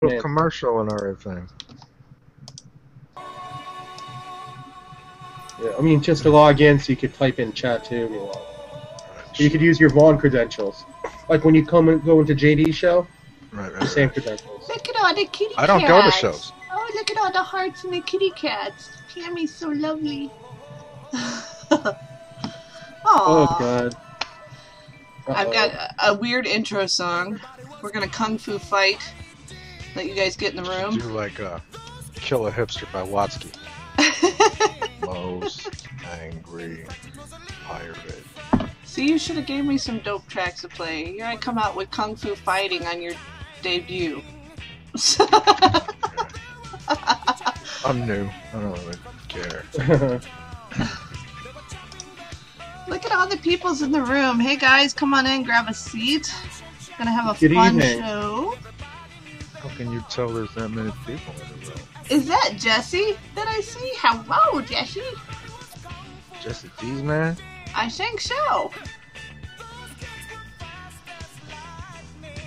little commercial and everything. Yeah, I mean, just to log in so you could type in chat too. You could use your Vaughn credentials. Like when you go into JD's show, the same credentials. Look at all the kitty cats. I don't go to shows. Oh, look at all the hearts and the kitty cats. Tammy's so lovely. Oh, God. I've got a weird intro song. We're gonna kung fu fight. Let you guys get in the room. Do like Kill a Hipster by Watsky. Most angry pirate. See, you should have gave me some dope tracks to play. Here I come out with kung fu fighting on your debut. I'm new. I don't even care. Look at all the peoples in the room. Hey guys, come on in, grab a seat. Gonna have a Good fun evening. show. How can you tell there's that many people in the room? Is that Jesse that I see? Hello, Jesse. Jesse D's, man? I think so.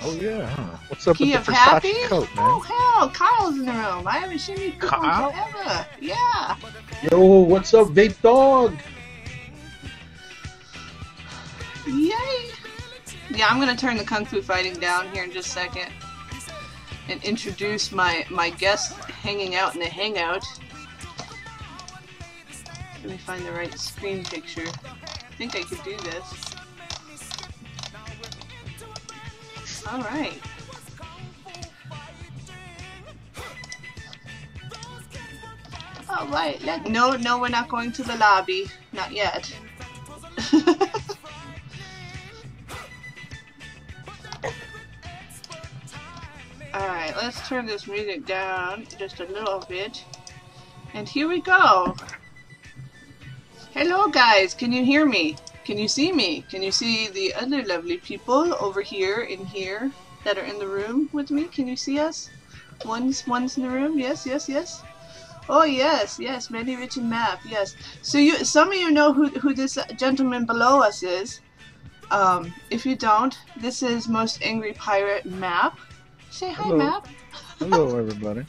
Oh, yeah, huh? What's up Key with of the Versace Happy? coat, man? Oh, hell, Kyle's in the room. I haven't seen these people Kyle? forever. Yeah. Yo, what's up, Vape Dog? Yay. Yeah, I'm going to turn the kung fu fighting down here in just a second and introduce my guest hanging out in the hangout. Let me find the right screen picture. I think I could do this. Alright. Alright, no, we're not going to the lobby. Not yet. Alright, let's turn this music down just a little bit. And here we go. Hello guys, can you hear me? Can you see me? Can you see the other lovely people over here and here that are in the room with me? Can you see us? One's in the room? Yes, yes, yes. Oh yes, yes, Mandy, Rich, and Map, yes. So some of you know who this gentleman below us is. If you don't, this is Most Angry Pirate Map. Say hi, Hello. Map. Hello, everybody.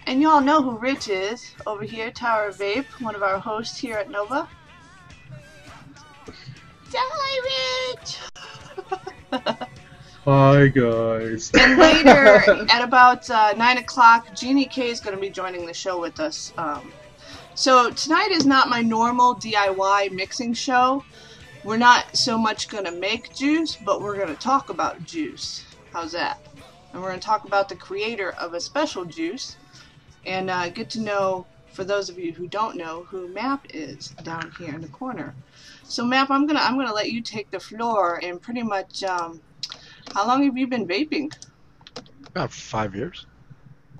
And you all know who Rich is over here, Tower of Vape, one of our hosts here at Nova. Hi, Rich! Hi, guys. And later, at about 9 o'clock, Jeannie K is going to be joining the show with us. So tonight is not my normal DIY mixing show. We're not so much going to make juice, but we're going to talk about juice. How's that? And we're going to talk about the creator of a special juice and get to know, for those of you who don't know, who Map is down here in the corner. So Map, I'm gonna let you take the floor and pretty much. How long have you been vaping? About 5 years.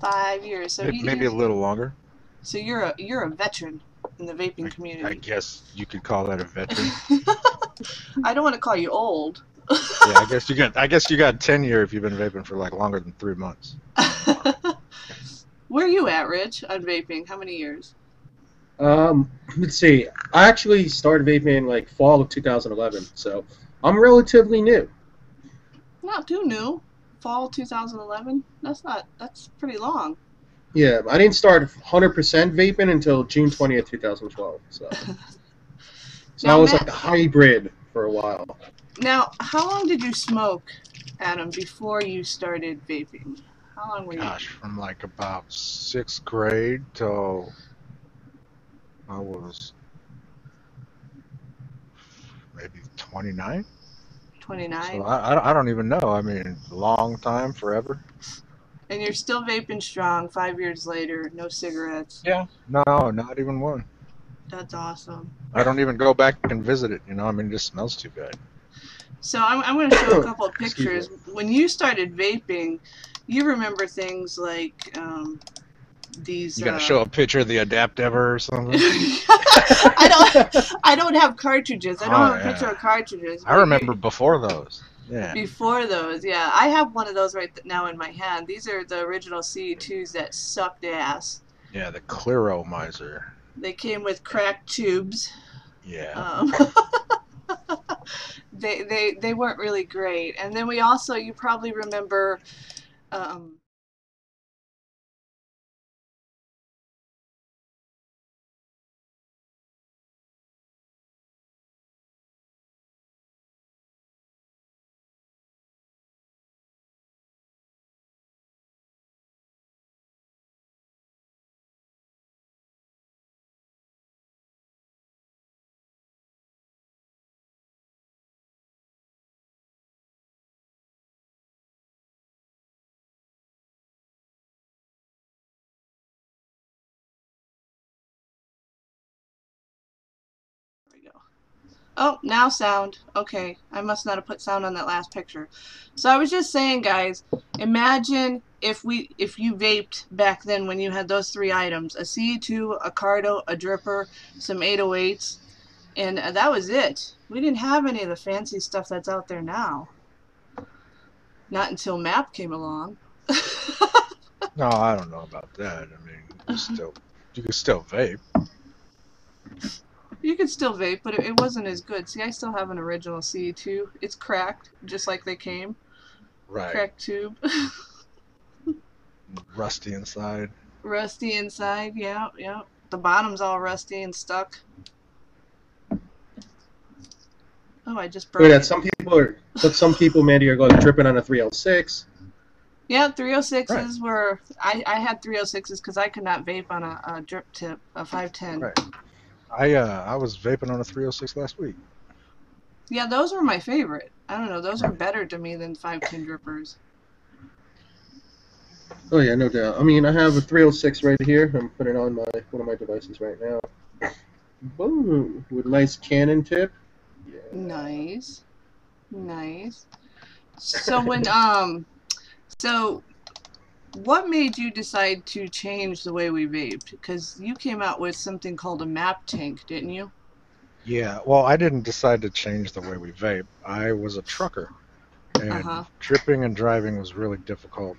5 years. So Maybe a little longer. So you're a veteran in the vaping community. I guess you could call that a veteran. I don't want to call you old. Yeah, I guess you got tenure if you've been vaping for like longer than 3 months. Where are you at, Rich, on vaping? How many years? Let's see. I actually started vaping in like fall of 2011, so I'm relatively new. Not too new. Fall 2011? That's pretty long. Yeah, I didn't start 100% vaping until June 20th, 2012. So I was like a hybrid for a while. Now, how long did you smoke, Adam, before you started vaping? How long were you? Gosh, from like about 6th grade till I was maybe 29. 29. So I don't even know. I mean, long time, forever. And you're still vaping strong 5 years later, no cigarettes. Yeah. No, not even one. That's awesome. I don't even go back and visit it, you know? I mean, it just smells too good. So I'm going to show a couple of pictures. When you started vaping, you remember things like these... You gotta show a picture of the Adaptever or something? I don't have cartridges. I don't have a picture of cartridges. I remember before those. Yeah. Before those, yeah. I have one of those right now in my hand. These are the original CE2s that sucked ass. Yeah, the Clearomizer. They came with cracked tubes. Yeah. They weren't really great. And then we also, you probably remember Oh, now sound. Okay, I must not have put sound on that last picture. So I was just saying, guys, imagine if you vaped back then when you had those three items: a CE2, a Cardo, a dripper, some 808s, and that was it. We didn't have any of the fancy stuff that's out there now. Not until MAP came along. No, I don't know about that. I mean, you can still vape. You could still vape, but it wasn't as good. See, I still have an original CE2. It's cracked, just like they came. Right. Cracked tube. Rusty inside. Rusty inside, yeah, yeah. The bottom's all rusty and stuck. Oh, I just broke Look at it. that. Some people, Mandy, are going dripping on a 306. Yeah, 306s Right. were. I had 306s because I could not vape on a drip tip, a 510. Right. I was vaping on a 306 last week. Yeah, those were my favorite. I don't know, those are better to me than 510 drippers. Oh yeah, no doubt. I mean, I have a 306 right here. I'm putting it on one of my devices right now. Boom, with a nice Canon tip. Yeah. Nice, nice. So so what made you decide to change the way we vaped? Because you came out with something called a map tank, didn't you? Yeah, well, I didn't decide to change the way we vape. I was a trucker, and Uh-huh. dripping and driving was really difficult.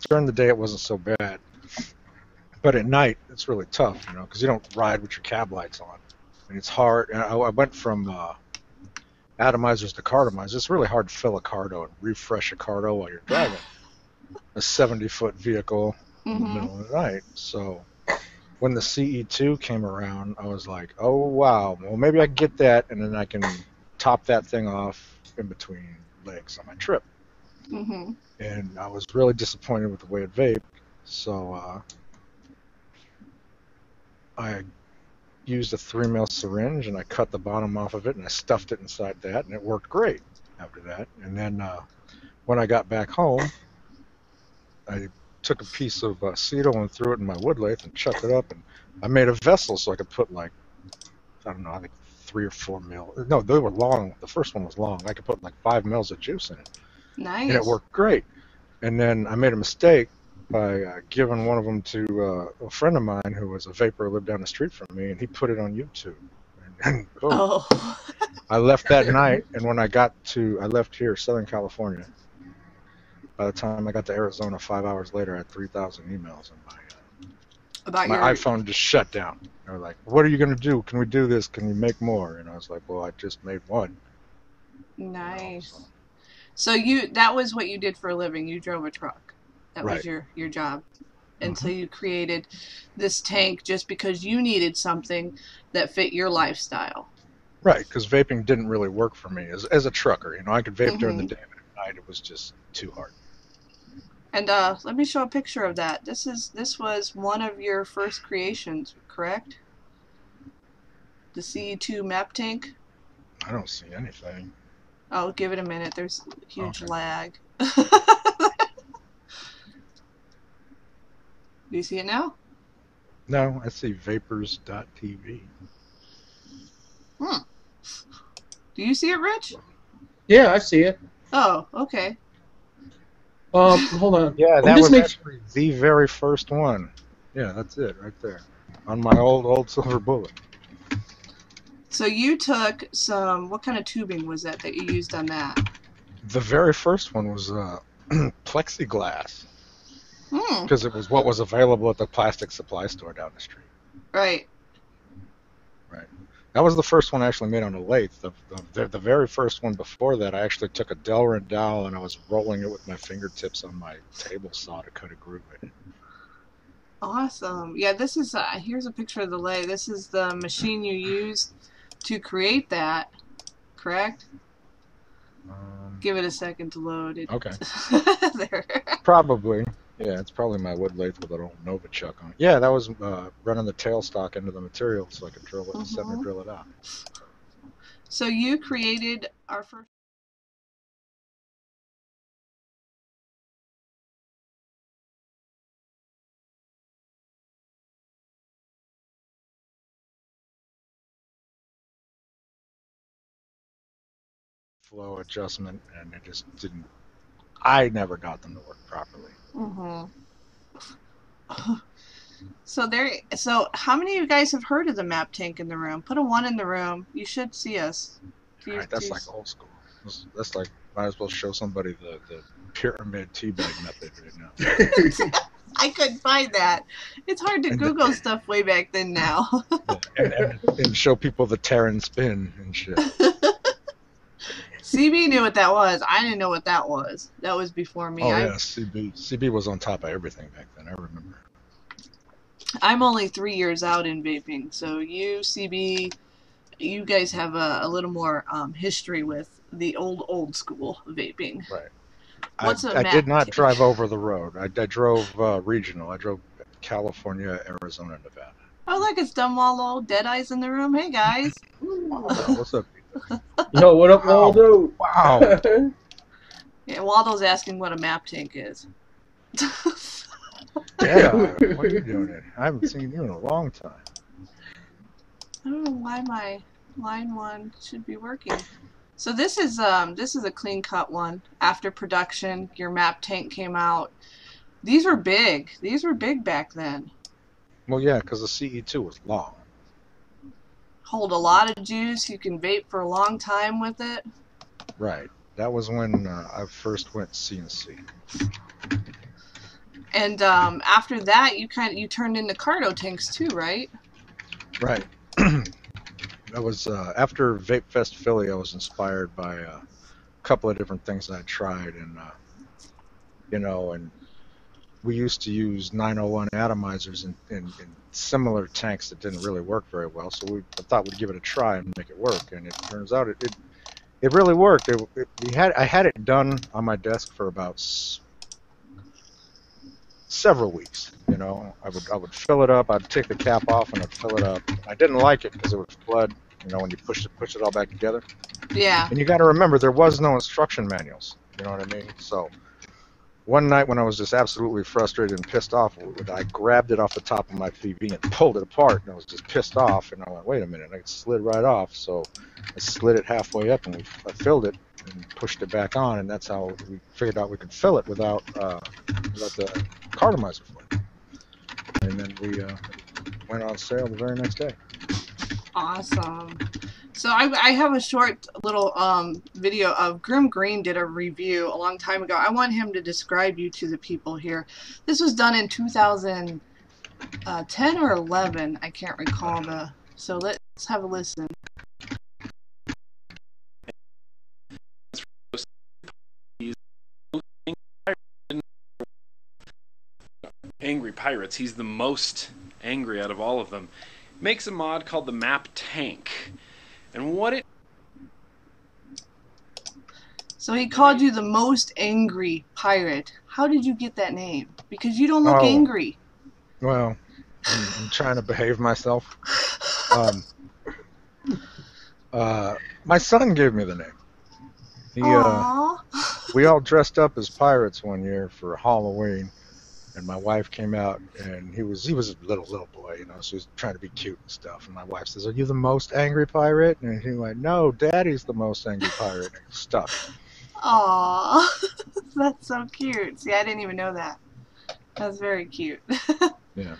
During the day, it wasn't so bad, but at night, it's really tough, because you don't ride with your cab lights on, and it's hard. And I went from atomizers to cartomizers. It's really hard to fill a cardo and refresh a cardo while you're driving a 70-foot vehicle in the middle of the night. So when the CE2 came around, I was like, oh, wow, well, maybe I can get that, and then I can top that thing off in between legs on my trip. Mm-hmm. And I was really disappointed with the way it vaped, so I used a 3 mil syringe, and I cut the bottom off of it, and I stuffed it inside that, and it worked great after that. And then when I got back home, I took a piece of acetal and threw it in my wood lathe and chucked it up, and I made a vessel so I could put, like, I don't know, I think 3 or 4 mil. No, they were long. The first one was long. I could put like 5 mils of juice in it, and it Nice. worked great. And then I made a mistake by giving one of them to a friend of mine who was a vapor who lived down the street from me, and he put it on YouTube. And boom. Oh. I left that night, and when I left here, Southern California. By the time I got to Arizona, 5 hours later, I had 3,000 emails, and About my your iPhone just shut down. They were like, "What are you gonna do? Can we do this? Can you make more?" And I was like, "Well, I just made one." nice. So. So that was what you did for a living. You drove a truck. That was Right. your job. And so Mm-hmm. you created this tank just because you needed something that fit your lifestyle. Right, because vaping didn't really work for me as a trucker. I could vape during the Mm-hmm. day, but at night it was just too hard. And let me show a picture of that. This was one of your first creations, correct? The CE2 map tank. I don't see anything. Oh, give it a minute. There's huge Okay. lag. Do you see it now? No, I see vapors.tv. Hmm. Do you see it, Rich? Yeah, I see it. Oh, okay. Hold on. Yeah, Let me that just was make. actually the very first one. Yeah, that's it right there on my old silver bullet. So you took some. What kind of tubing was that you used on that? The very first one was plexiglass Hmm. because it was what was available at the plastic supply store down the street. Right. Right. That was the first one I actually made on a lathe. The very first one before that, I actually took a Delrin dowel and I was rolling it with my fingertips on my table saw to cut a groove in it. Awesome. Yeah, this is. Here's a picture of the lathe. This is the machine you used to create that. Correct? Give it a second to load. Okay. There. Probably. Yeah, it's probably my wood lathe with a little Novichok on it. Yeah, that was running the tailstock into the material so I could drill it and center drill it out. So you created our first. flow adjustment, and it just didn't. I never got them to work properly. Mm-hmm. So how many of you guys have heard of the map tank in the room? Put a 1 in the room. You should see us. Right, that's like old school. That's like, might as well show somebody the pyramid teabag method right now. I couldn't find that. It's hard to Google stuff way back then now. and show people the tear and spin and shit. CB knew what that was. I didn't know what that was. That was before me. Oh, yeah, CB was on top of everything back then, I remember. I'm only 3 years out in vaping, so you, CB, you guys have a little more history with the old school vaping. Right. I did not drive over the road. I drove regional. I drove California, Arizona, Nevada. Oh, look, it's Dumb Waldo. Deadeye's in the room. Hey, guys. What's up? Yo, what up, Waldo? Wow. Yeah, Waldo's asking what a map tank is. Yeah, what are you doing here? I haven't seen you in a long time. I don't know why my line 1 should be working. So this is a clean cut one. After production, your map tank came out. These were big. These were big back then. Well, yeah, because the CE2 was long. Hold a lot of juice. You can vape for a long time with it. Right. That was when I first went CNC. And after that, you turned into cardo tanks too, right? Right. That was after Vape Fest Philly. I was inspired by a couple of different things I tried, and and we used to use 901 atomizers in similar tanks that didn't really work very well. So I thought we'd give it a try and make it work, and it turns out it really worked. I had it done on my desk for about several weeks. I would fill it up. I'd take the cap off and I'd fill it up. I didn't like it because it was blood. When you push it all back together. Yeah. And you got to remember, there was no instruction manuals. You know what I mean? So one night when I was just absolutely frustrated and pissed off, I grabbed it off the top of my PV and pulled it apart, and I was just pissed off. And I went, wait a minute, and it slid right off. So I slid it halfway up, and I filled it and pushed it back on, and that's how we figured out we could fill it without the cartomizer fluid. And then we went on sale the very next day. Awesome. So I have a short little video of Grim Green did a review a long time ago. I want him to describe you to the people here. This was done in 2010 or 11. I can't recall so let's have a listen. Angry Pirates. He's the most angry out of all of them. Makes a mod called the Map Tank. And So he called you the most angry pirate. How did you get that name? Because you don't look angry. Well, I'm trying to behave myself. My son gave me the name. We all dressed up as pirates one year for Halloween. And my wife came out, and he was a little boy, so he was trying to be cute and stuff. And my wife says, "Are you the most angry pirate?" And he went, "No, Daddy's the most angry pirate." And stuck. Aww, that's so cute. See, I didn't even know that. That's very cute. Yeah.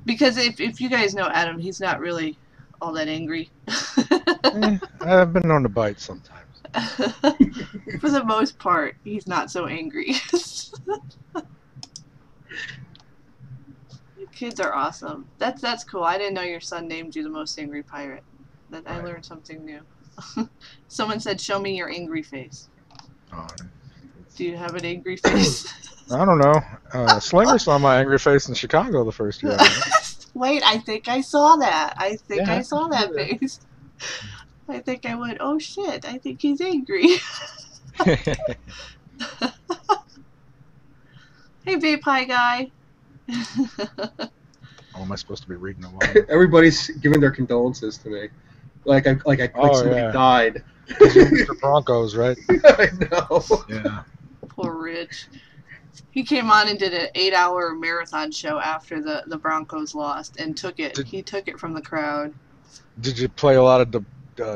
Because if you guys know Adam, he's not really all that angry. I've been known to bite sometimes. For the most part, he's not so angry. Kids are awesome. That's cool. I didn't know your son named you the most angry pirate. I learned something new. Someone said, "Show me your angry face." Oh, do you have an angry face? I don't know. Slinger saw my angry face in Chicago the first year. Wait, I think I saw that. I saw that face. I think I went, "Oh shit! I think he's angry." Hey, Vape Pie guy. Oh, am I supposed to be reading a lot? Everybody's giving their condolences to me. Like somebody died. Mr. Broncos, right? I know. Yeah. Poor Rich. He came on and did an 8-hour marathon show after the Broncos lost and took it. He took it from the crowd. Did you play a lot of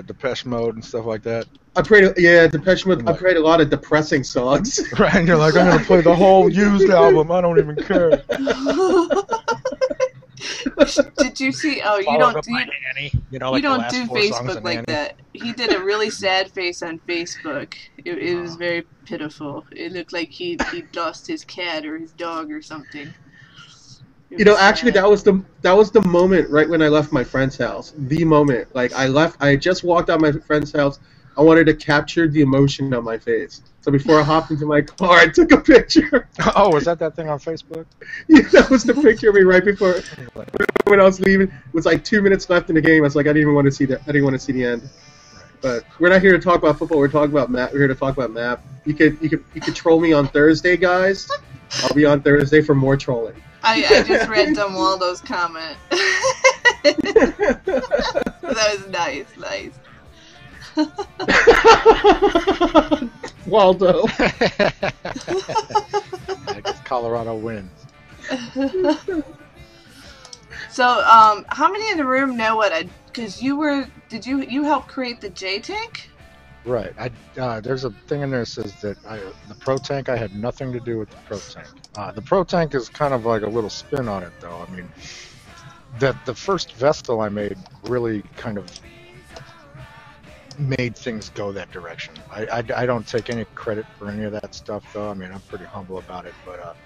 Depeche Mode and stuff like that? I prayed, yeah, Depeche Mode. I prayed a lot of depressing songs. Right, and you're like, I'm gonna play the whole Used album. I don't even care. Did you see? Oh, you don't do. You don't do Facebook like that. He did a really sad face on Facebook. It was very pitiful. It looked like he'd lost his cat or his dog or something. Actually, that was the moment right when I left my friend's house. The moment, like I just walked out of my friend's house. I wanted to capture the emotion on my face. So before I hopped into my car, I took a picture. Oh, was that thing on Facebook? Yeah, that was the picture of me right before when I was leaving. It was like 2 minutes left in the game. I was like, I didn't want to see that. I didn't want to see the end. But we're not here to talk about football. We're talking about map. We're here to talk about map. You could troll me on Thursday, guys. I'll be on Thursday for more trolling. I just read Dumb Waldo's comment. That was nice. Waldo. I guess Colorado wins. So, how many in the room know what because you help create the J tank? Right. There's a thing in there that says that the Pro Tank, I had nothing to do with the Pro Tank. The Pro Tank is kind of like a little spin on it, though. I mean, the first Vestal I made really kind of made things go that direction. I don't take any credit for any of that stuff, though. I mean, I'm pretty humble about it, but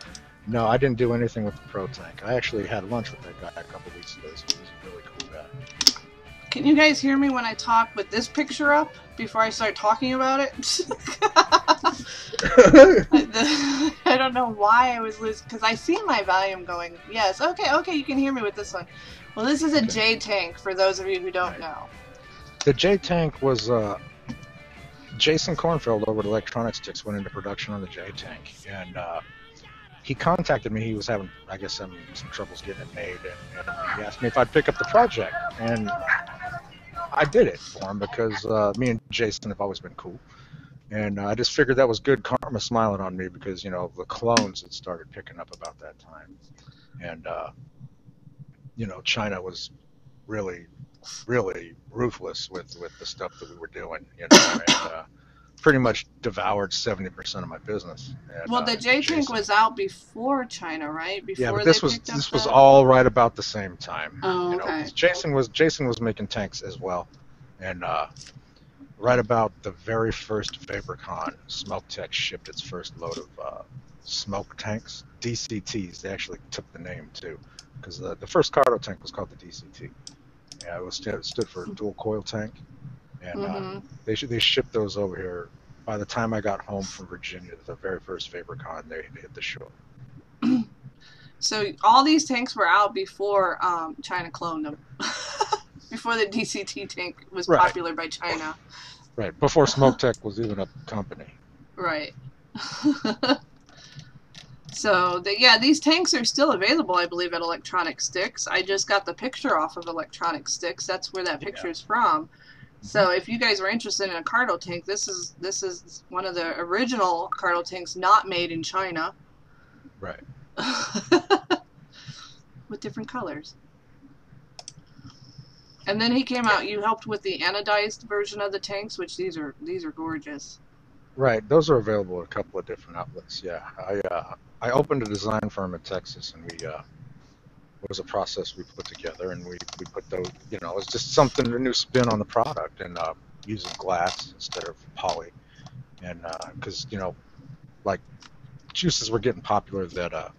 no, I didn't do anything with the Pro Tank. I actually had lunch with that guy a couple weeks ago, so he was a really cool guy. Can you guys hear me when I talk with this picture up before I start talking about it? I don't know why I was losing, because I see my volume going, yes, okay, you can hear me with this one. Well, this is a J tank, for those of you who don't know. The J tank was, Jason Kornfeld over at Electronic Sticks went into production on the J tank, and he contacted me. He was having, I guess, some troubles getting it made, and he asked me if I'd pick up the project, and I did it for him because me and Jason have always been cool, and I just figured that was good karma smiling on me because, the clones had started picking up about that time, and China was really ruthless with the stuff that we were doing, and pretty much devoured 70% of my business. And, well, the J tank was out before China, right? Before yeah, but this was all right about the same time. Oh, okay. Jason was making tanks as well, and right about the very first VaporCon, SmokeTech shipped its first load of smoke tanks, DCTs. They actually took the name too, because the first cargo tank was called the DCT. Yeah, it stood for dual coil tank, and they shipped those over here. By the time I got home from Virginia, the very first VaporCon, they hit the shore. So all these tanks were out before China cloned them, before the DCT tank was popular by China. Right, before SmokeTech was even a company. Right. So, these tanks are still available, I believe, at Electronic Sticks. I just got the picture off of Electronic Sticks. That's where that picture is from. So, if you guys were interested in a cardo tank, this is one of the original cardo tanks not made in China. Right. With different colors. And then he came out. You helped with the anodized version of the tanks, which these are gorgeous. Right, those are available at a couple of different outlets. Yeah, I opened a design firm in Texas, and it was a process we put together, and we put those. It was just something, a new spin on the product, and using glass instead of poly, and because like juices were getting popular that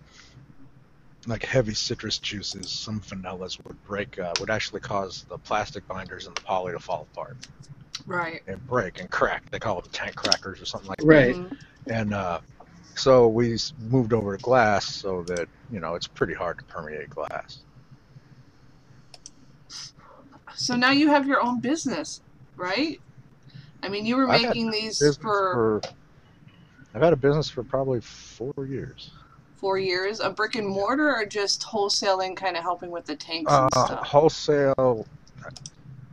like heavy citrus juices, some vanillas would actually cause the plastic binders and the poly to fall apart. Right. And break and crack. They call it tank crackers or something like that. Right. And so we moved over to glass so that, it's pretty hard to permeate glass. So now you have your own business, right? I mean, you were making these for... I've had a business for probably 4 years. 4 years? A brick and mortar, or just wholesaling, kind of helping with the tanks and stuff? Wholesale.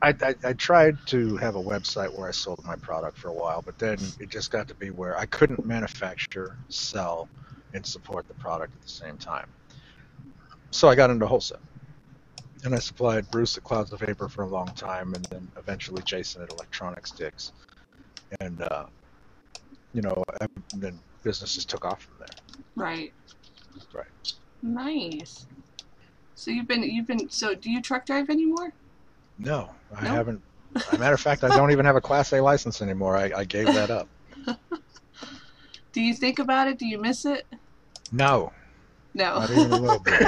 I tried to have a website where I sold my product for a while, but then it just got to be where I couldn't manufacture, sell, and support the product at the same time. So I got into wholesale. And I supplied Bruce at Clouds of Vapor for a long time, and then eventually Jason at Electronic Sticks. and you know, and then business just took off from there. Right. Right. Nice. So so do you truck drive anymore? No, I Nope. haven't. As a matter of fact, I don't even have a Class A license anymore. I gave that up. Do you think about it? Do you miss it? No, No. not even a little bit.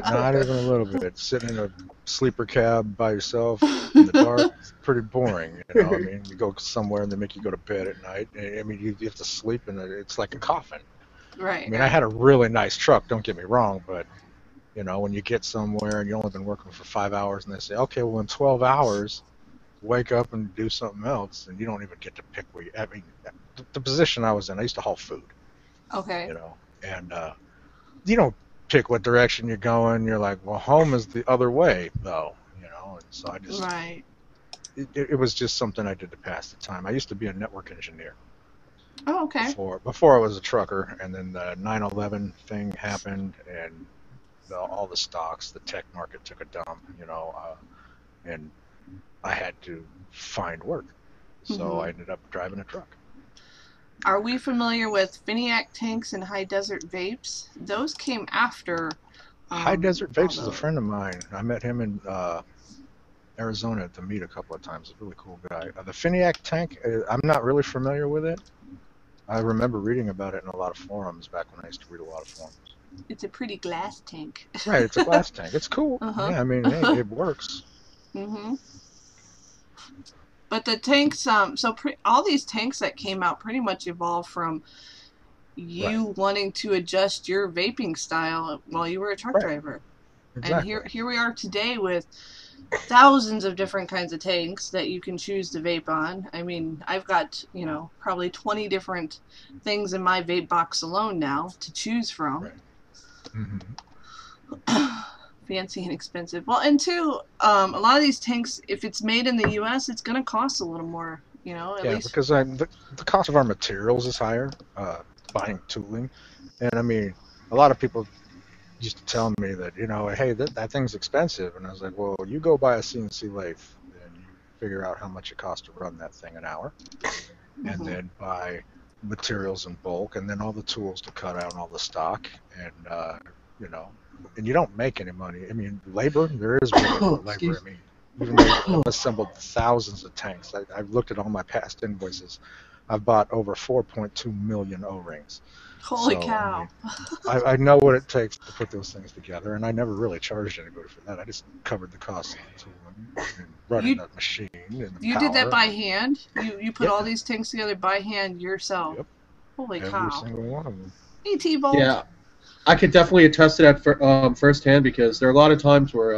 Not even a little bit. Sitting in a sleeper cab by yourself in the dark, it's pretty boring. You know, I mean, you go somewhere and they make you go to bed at night. I mean, you have to sleep in it. It's like a coffin. Right. I mean, I had a really nice truck. Don't get me wrong, but you know, when you get somewhere and you've only been working for 5 hours, and they say, okay, well, in 12 hours, wake up and do something else, and you don't even get to pick where you. I mean, the position I was in, I used to haul food. Okay. You know, and you don't pick what direction you're going. You're like, well, home is the other way, though. You know, and so I just. Right. It was just something I did to pass the time. I used to be a network engineer. Oh, okay. Before I was a trucker, and then the 9/11 thing happened, and all the stocks, the tech market took a dump, you know, and I had to find work, so I ended up driving a truck. Are we familiar with Finiac tanks and high desert vapes? Those came after. High Desert Vapes is a friend of mine. I met him in Arizona at the meet a couple of times. He's a really cool guy. The Finiac tank, I'm not really familiar with it. I remember reading about it in a lot of forums back when I used to read a lot of forums. It's a pretty glass tank. Right, it's a glass tank. It's cool. Yeah, I mean, hey, it works. But the tanks, all these tanks that came out pretty much evolved from you wanting to adjust your vaping style while you were a truck driver. Exactly. And here we are today with thousands of different kinds of tanks that you can choose to vape on. I mean, I've got, you know, probably 20 different things in my vape box alone now to choose from. Fancy and expensive. Well, and two, a lot of these tanks, if it's made in the U.S., it's going to cost a little more, you know, at least. Because the cost of our materials is higher, buying tooling. And, I mean, a lot of people used to tell me that, you know, hey, that thing's expensive. And I was like, well, you go buy a CNC lathe and you figure out how much it costs to run that thing an hour. And then buy materials in bulk, and then all the tools to cut out all the stock. And, you know, and you don't make any money. I mean, labor, there is labor. I mean, even though I've assembled thousands of tanks, I've looked at all my past invoices. I've bought over 4.2 million O-rings. Holy cow. I know what it takes to put those things together, and I never really charged anybody for that. I just covered the cost of the tooling and running that machine. And you did that by hand? You put all these tanks together by hand yourself? Yep. Holy cow. Every single one of them. Hey, T-Bolt. Yeah. I could definitely attest to that firsthand, because there are a lot of times where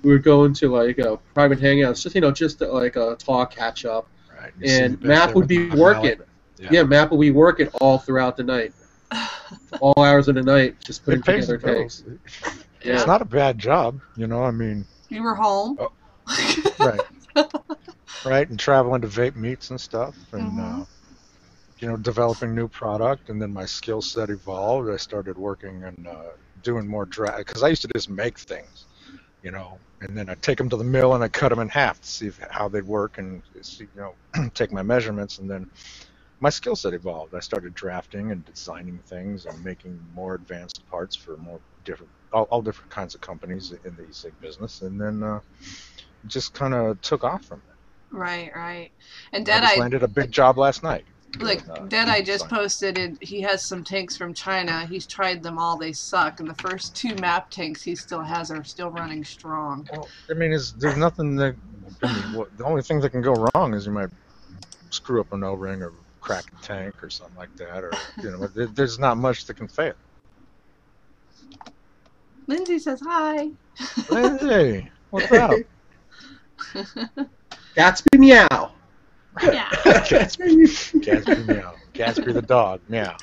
we would go into like private hangouts, just like a talk, catch up, and Map would be working. Map would be working all throughout the night, all hours of the night, just putting together tanks. It's not a bad job, you know. I mean, you were home, right, and traveling to vape meets and stuff, and you know, developing new product, and then my skill set evolved. I started working and doing more because I used to just make things, you know, and then I'd take them to the mill and I'd cut them in half to see how they'd work and see, you know, take my measurements, and then my skill set evolved. I started drafting and designing things and making more advanced parts for more different, all different kinds of companies in the e-cig business, and then just kind of took off from it. Right. And I landed a big job last night. Like, Deadeye just posted, and he has some tanks from China. He's tried them all. They suck. And the first 2 map tanks he still has are still running strong. Well, I mean, there's nothing that... I mean, the only thing that can go wrong is you might screw up an O-ring or crack a tank or something like that. Or, you know, there's not much that can fail. Lindsay says hi. Lindsay, what's up? Gatsby meow. Yeah. Gatsby meow. Gatsby the dog meow.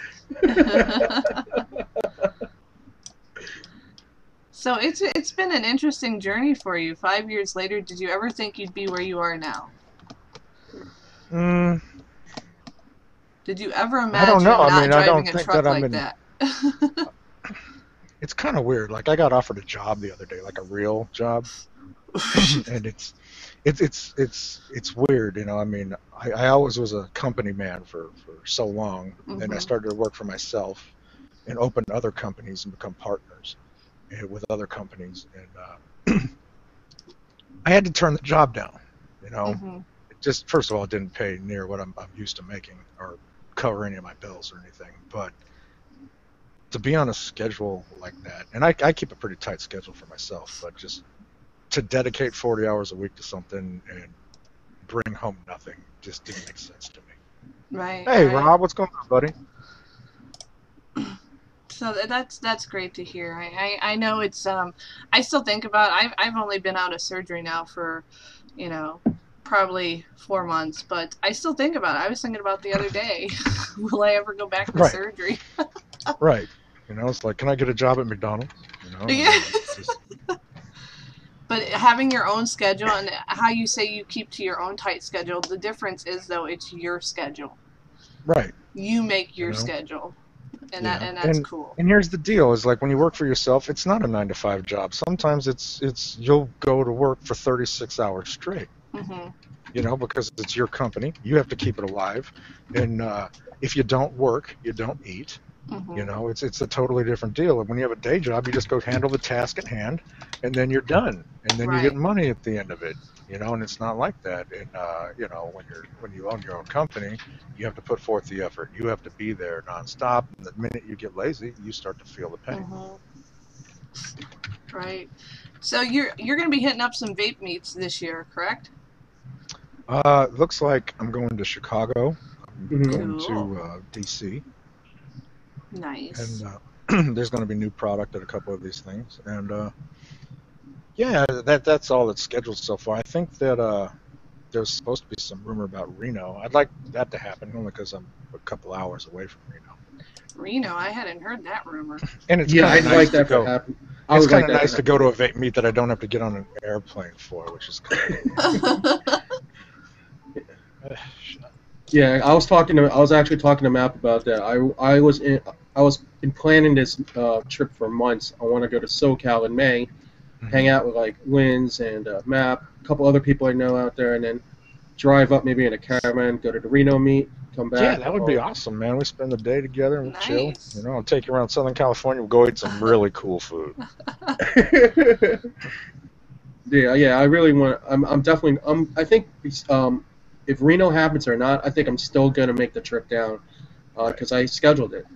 So it's been an interesting journey for you. 5 years later, did you ever think you'd be where you are now? Did you ever imagine I don't know. not I mean, driving a truck like that? It's kind of weird. Like, I got offered a job the other day, like a real job. And it's weird, you know. I mean, I always was a company man for so long, and I started to work for myself and open other companies and become partners with other companies, and I had to turn the job down, you know. It just, first of all, it didn't pay near what I'm used to making or cover any of my bills or anything, but to be on a schedule like that, and I keep a pretty tight schedule for myself, but just to dedicate 40 hours a week to something and bring home nothing just didn't make sense to me. Right. Hey, right. Rob, what's going on, buddy? So that's great to hear. I know it's I still think about I've only been out of surgery now for, you know, probably 4 months, but I still think about it. I was thinking about the other day, will I ever go back to surgery? Right. You know, it's like, can I get a job at McDonald's? You know, Yeah. But having your own schedule and how you say you keep to your own tight schedule, the difference is though it's your schedule. Right. You make your schedule. And that's cool. And here's the deal: is like when you work for yourself, it's not a 9-to-5 job. Sometimes it's you'll go to work for 36 hours straight. You know, because it's your company. You have to keep it alive, and if you don't work, you don't eat. You know, it's a totally different deal. And when you have a day job, you just go handle the task at hand, and then you're done, and then you get money at the end of it. You know, and it's not like that. And you know, when you own your own company, you have to put forth the effort. You have to be there nonstop. And the minute you get lazy, you start to feel the pain. Right. So you're going to be hitting up some vape meets this year, correct? Looks like I'm going to Chicago. I'm going to DC. Nice. And there's going to be new product at a couple of these things. And yeah, that's all that's scheduled so far. I think that there's supposed to be some rumor about Reno. I'd like that to happen only because I'm a couple hours away from Reno. Reno, I hadn't heard that rumor. And it's I'd nice like that to go. to happen. It's kind of nice to go to a vape meet that I don't have to get on an airplane for, which is kind of. Yeah, I was actually talking to Map about that. I was been planning this trip for months. I want to go to SoCal in May, hang out with like Wins and Map, a couple other people I know out there, and then drive up maybe in a caravan, go to the Reno meet, come back. Yeah, that would be awesome, man. We spend the day together and chill. You know, I'll take you around Southern California. We'll go eat some really cool food. Yeah, I really want. I'm definitely. I think if Reno happens or not, definitely make the trip down because I scheduled it.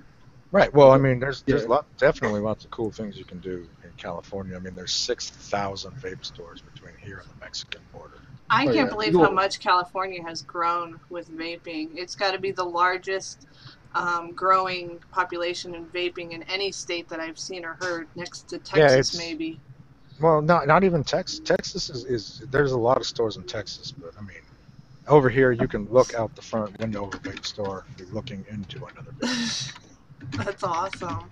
Right. Well, I mean, there's definitely lots of cool things you can do in California. I mean, there's 6,000 vape stores between here and the Mexican border. I can't believe how much California has grown with vaping. It's got to be the largest growing population in vaping in any state that I've seen or heard, next to Texas, maybe. Well, not even Texas. Texas is there's a lot of stores in Texas, but I mean, over here you can look out the front window of a vape store if you're looking into another vape. That's awesome.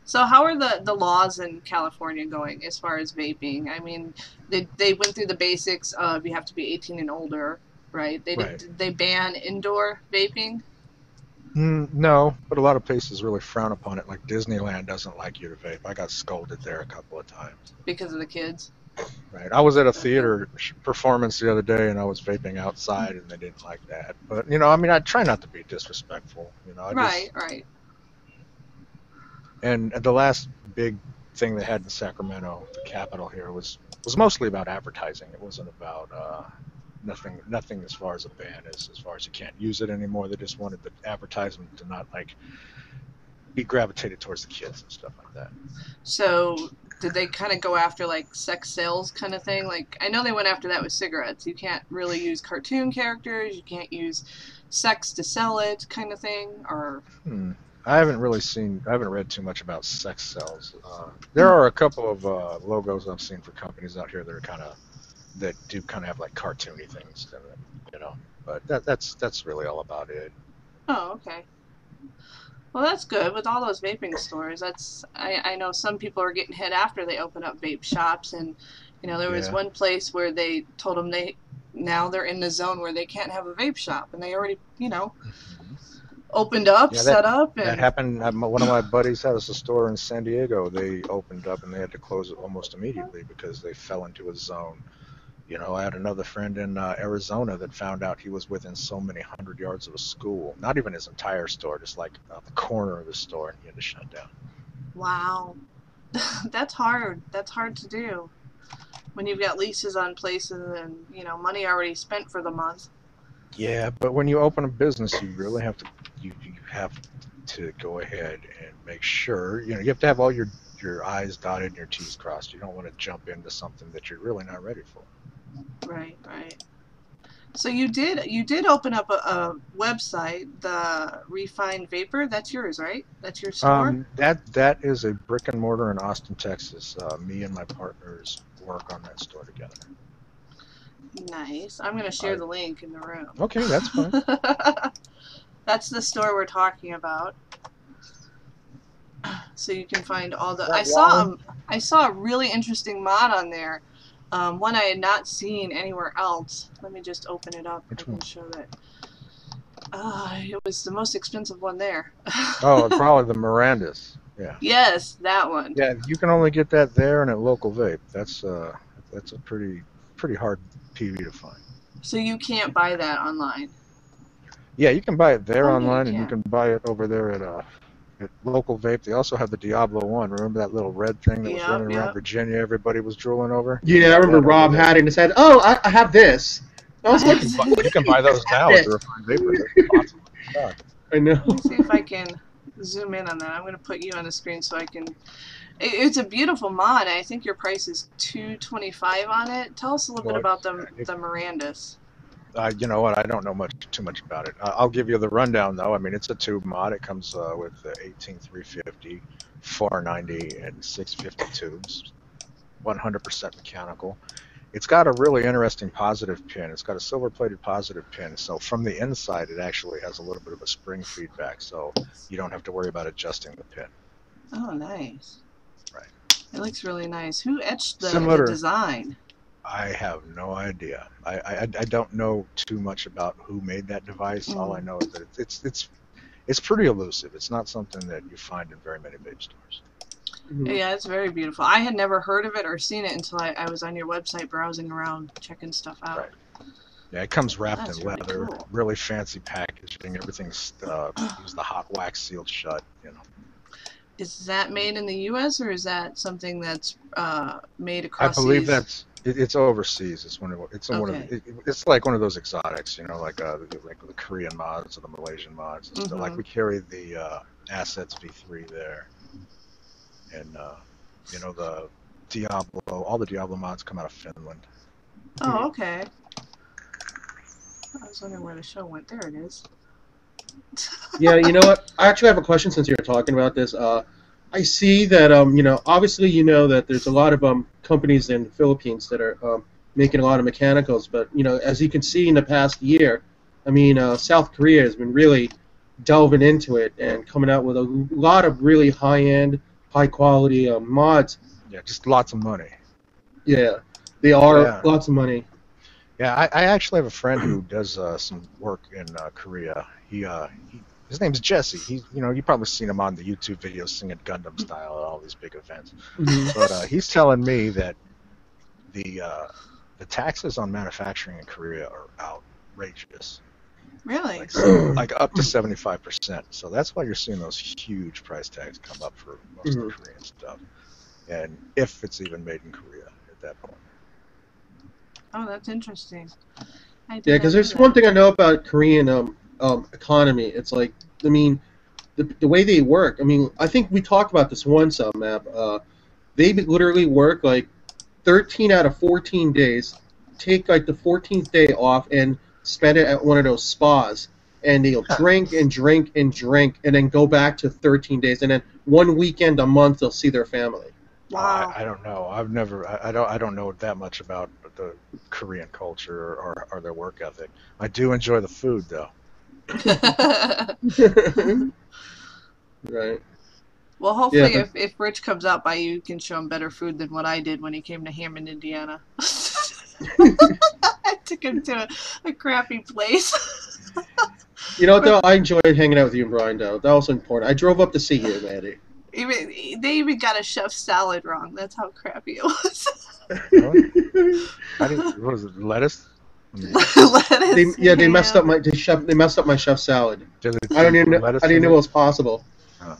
So how are the laws in California going as far as vaping? I mean, they went through the basics of you have to be 18 and older, right? Did they ban indoor vaping? No, but a lot of places really frown upon it. Like Disneyland doesn't like you to vape. I got scolded there a couple of times. Because of the kids? Right. I was at a theater performance the other day, and I was vaping outside, and they didn't like that. But, you know, I mean, I try not to be disrespectful. You know, Right. And the last big thing they had in Sacramento, the capital here, was mostly about advertising. It wasn't about nothing as far as a ban as far as you can't use it anymore. They just wanted the advertisement to not like be gravitated towards the kids and stuff like that. So did they kind of go after like sex sales kind of thing? Like I know they went after that with cigarettes. You can't really use cartoon characters. You can't use sex to sell it, kind of thing. Or I haven't read too much about sex sales. There are a couple of logos I've seen for companies out here that do kind of have like cartoony things to them, you know. But that's really all about it. Oh, okay. Well, that's good. With all those vaping stores, I know some people are getting hit after they open up vape shops, and you know there was one place where they told them now they're in the zone where they can't have a vape shop, and they already opened up, Yeah, set up, that and happened. One of my buddies has a store in San Diego. They opened up and they had to close it almost immediately because they fell into a zone. You know, I had another friend in Arizona that found out he was within so many 100 yards of a school. Not even his entire store, just like the corner of his store, and he had to shut down. wow, that's hard. That's hard to do when you've got leases on places and money already spent for the month. Yeah, but when you open a business, you really have to you have to go ahead and make sure. You have to have all your I's dotted and your T's crossed. You don't want to jump into something that you're really not ready for. Right, right. So you did open up a website, the Refined Vapor. That's yours, right? That's your store. That is a brick and mortar in Austin, Texas. Me and my partners work on that store together. Nice. I'm gonna share the link in the room. Okay, that's fine. That's the store we're talking about. So you can find all the. I saw a really interesting mod on there. One I had not seen anywhere else. Let me just open it up. I can show that. It was the most expensive one there. Oh, probably the Mirandas. Yeah. Yes, that one. Yeah, you can only get that there and at local vape. That's a pretty hard PV to find. So you can't buy that online. Yeah, you can buy it there online, yeah. and you can buy it over there at local vape. They also have the Diablo one. Remember that little red thing that was running around Virginia? Everybody was drooling over. Yeah, I remember Rob had it and said, "Oh, I have this." I was like, you can buy those now at the Refined Vapor. Awesome. Yeah. I know. Let me see if I can zoom in on that. I'm going to put you on the screen so I can. It's a beautiful mod. I think your price is $225 on it. Tell us a little bit about the Mirandas. You know what? I don't know too much about it. I'll give you the rundown, though. I mean, it's a tube mod. It comes with 18350, 490, and 650 tubes. 100% mechanical. It's got a really interesting positive pin. It's got a silver-plated positive pin. So from the inside, it actually has a little bit of a spring feedback. So you don't have to worry about adjusting the pin. Oh, nice. Right. It looks really nice. Who etched the design? I have no idea. I don't know too much about who made that device. All I know is that it's pretty elusive. It's not something that you find in very many vape stores. Yeah, it's very beautiful. I had never heard of it or seen it until I was on your website browsing around, checking stuff out. Right. Yeah, it comes wrapped in really leather, cool. really fancy packaging. Everything's use the hot wax sealed shut. Is that made in the U.S. or is that something that's made across? I believe seas? it's overseas. It's it's like one of those exotics, like the Korean mods or the Malaysian mods. Like we carry the Assets V3 there, and the Diablo. All the Diablo mods come out of Finland. Oh, okay. I was wondering where the show went. There it is. Yeah, you know what? I actually have a question since you're talking about this. I see that, obviously that there's a lot of companies in the Philippines that are making a lot of mechanicals, but, as you can see in the past year, South Korea has been really delving into it and coming out with a lot of really high-end, high-quality mods. Yeah, just lots of money. Yeah, they are lots of money. Yeah, I actually have a friend who does some work in Korea. His name's Jesse. You've probably seen him on the YouTube videos singing Gundam style at all these big events. But he's telling me that the taxes on manufacturing in Korea are outrageous. Really? Like up to 75%. So that's why you're seeing those huge price tags come up for most of the Korean stuff. And if it's even made in Korea at that point. Oh, that's interesting. Yeah, because there's one thing I know about Korean economy. It's like, the way they work. I think we talked about this once on Map. They literally work like 13 out of 14 days, take like the 14th day off, and spend it at one of those spas. And they'll drink and drink and drink, and then go back to 13 days, and then one weekend a month they'll see their family. Wow. I don't know. I don't know that much about the Korean culture or their work ethic. I do enjoy the food, though. Right. Well, hopefully, if Rich comes out by you can show him better food than what I did when he came to Hammond, Indiana. I took him to a crappy place. You know what, though? I enjoyed hanging out with you and Brian, though. That was important. I drove up to see you, Maddie. They even got a chef salad wrong. That's how crappy it was. What is it? Lettuce? Lettuce. They messed up my chef salad. I didn't know it was possible. Oh.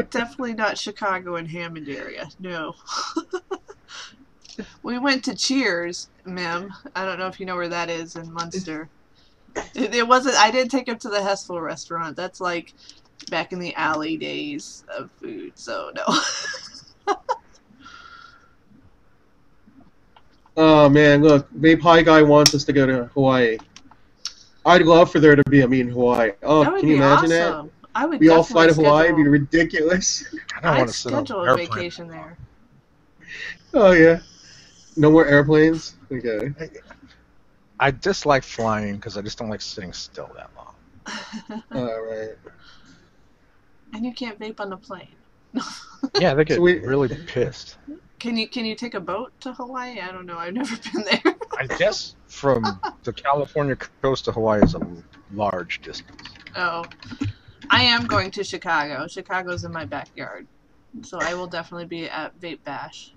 Definitely not Chicago and Hammond area. No. We went to Cheers, Mim. I don't know if you know where that is in Munster. It wasn't. I didn't take him to the Hessel restaurant. That's like back in the alley days of food. So no. Oh man, look, Vape High Guy wants us to go to Hawaii. I'd love for there to be a meet in Hawaii. Oh, That would can you be imagine awesome. I would. that? We all fly to definitely Hawaii. It'd be schedule- ridiculous. I don't I'd want to sit on schedule an a airplane. vacation there. Oh yeah. No more airplanes. Okay. I dislike flying because I just don't like sitting still that long. All right. And you can't vape on the plane. Yeah, they get So we- really pissed. Can you take a boat to Hawaii? I don't know. I've never been there. I guess from the California coast to Hawaii is a large distance. Oh, I am going to Chicago. Chicago's in my backyard, so I will definitely be at Vape Bash.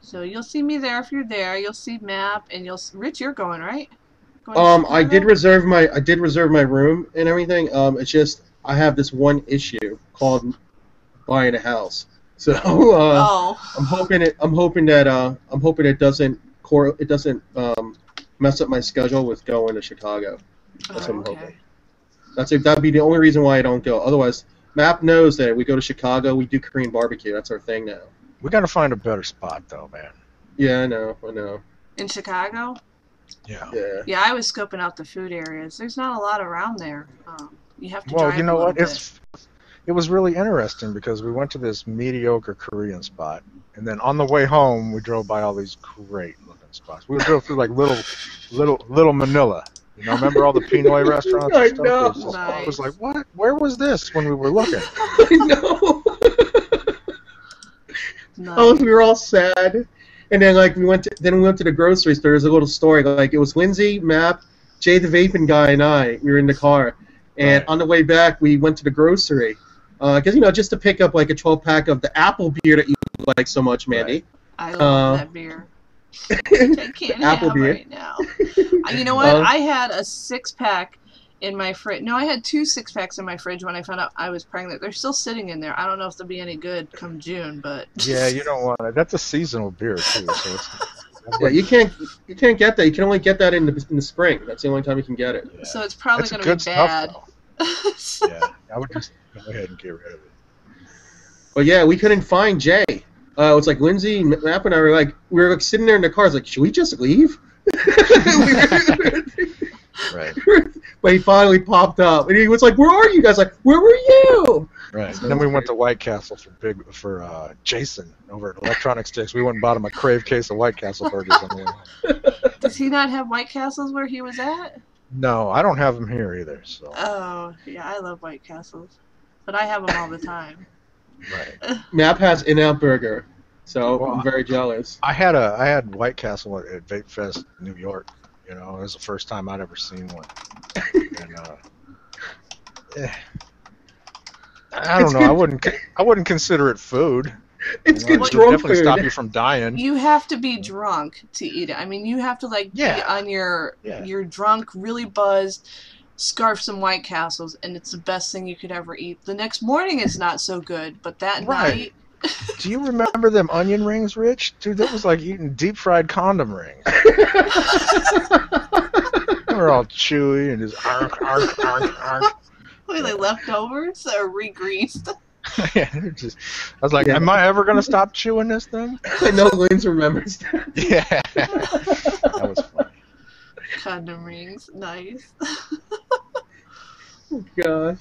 So you'll see me there if you're there. You'll see Map, and Rich. You're going, right? Going to I did Chicago? reserve my room and everything. It's just I have this one issue called buying a house. So I'm hoping it doesn't mess up my schedule with going to Chicago. That's what I'm hoping. That'd be the only reason why I don't go. Otherwise, Map knows that if we go to Chicago, we do Korean barbecue. That's our thing now. We got to find a better spot, though, man. Yeah, I know. In Chicago? Yeah. Yeah. Yeah, I was scoping out the food areas. There's not a lot around there. You have to Well, drive you know a little what? bit. It was really interesting because we went to this mediocre Korean spot, and then on the way home, we drove by all these great-looking spots. We drove through like little Manila. You know, remember all the Pinoy restaurants? I And stuff? know. It was, just, Nice. it was like, what? Where was this when we were looking? I know. Nice. Oh, we were all sad, and then we went to the grocery store. There's a little story. Like it was Lindsay, Map, Jay the vaping guy, and I. We were in the car, and on the way back, we went to the grocery because just to pick up like a 12-pack of the apple beer that you like so much, Mandy. I love that beer. I can't Apple have beer. right now. You know what? I had a 6-pack in my fridge. No, I had 2 6-packs in my fridge when I found out I was pregnant. They're still sitting in there. I don't know if they'll be any good come June, but Yeah, you don't want it. That's a seasonal beer too, so it's. Yeah, you can't get that. You can only get that in the spring. That's the only time you can get it. Yeah. so it's probably That's going to good be stuff, bad. though. Yeah, I would just go ahead and get rid of it. But yeah, we couldn't find Jay. It was like Lindsay, Map, and I were sitting there in the cars, like, should we just leave? Right. But he finally popped up, and he was like, "Where are you guys?" Like, "Where were you?" Right. And then we went to White Castle for Jason over at Electronic Sticks. We went and bought him a Crave case of White Castle burgers on the way home. Does he not have White Castles where he was at? No, I don't have them here either. So. Oh, yeah, I love White Castles. But I have them all the time. Right. Map has In-N-Out Burger, so Well, I'm very jealous. I had White Castle at Vape Fest New York. You know, it was the first time I'd ever seen one. And, I don't know. I wouldn't consider it food. It's good It would drunk definitely food. stop you from dying. You have to be drunk to eat it. I mean, you have to be on you're drunk, really buzzed, scarf some White Castles, and it's the best thing you could ever eat. The next morning it's not so good, but that night. Do you remember them onion rings, Rich? Dude, that was like eating deep fried condom rings. They were all chewy and just ark, ark, ark, ark. Were they leftovers or re-greased? Yeah, I was like, am I ever gonna stop chewing this thing? I know Linz remembers that. Yeah, that was funny. Condom rings, nice. Oh, gosh.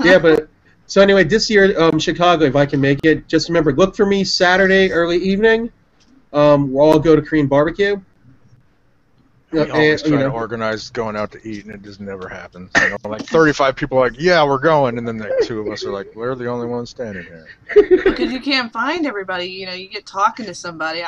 Yeah, but so anyway, this year, Chicago, if I can make it, just remember, look for me Saturday early evening. We'll all go to Korean barbecue. We always try to organize going out to eat, and it just never happens. You know, like 35 people are like, yeah, we're going, and then the 2 of us are like, we're the only ones standing here. Because you can't find everybody. You know, you get talking to somebody.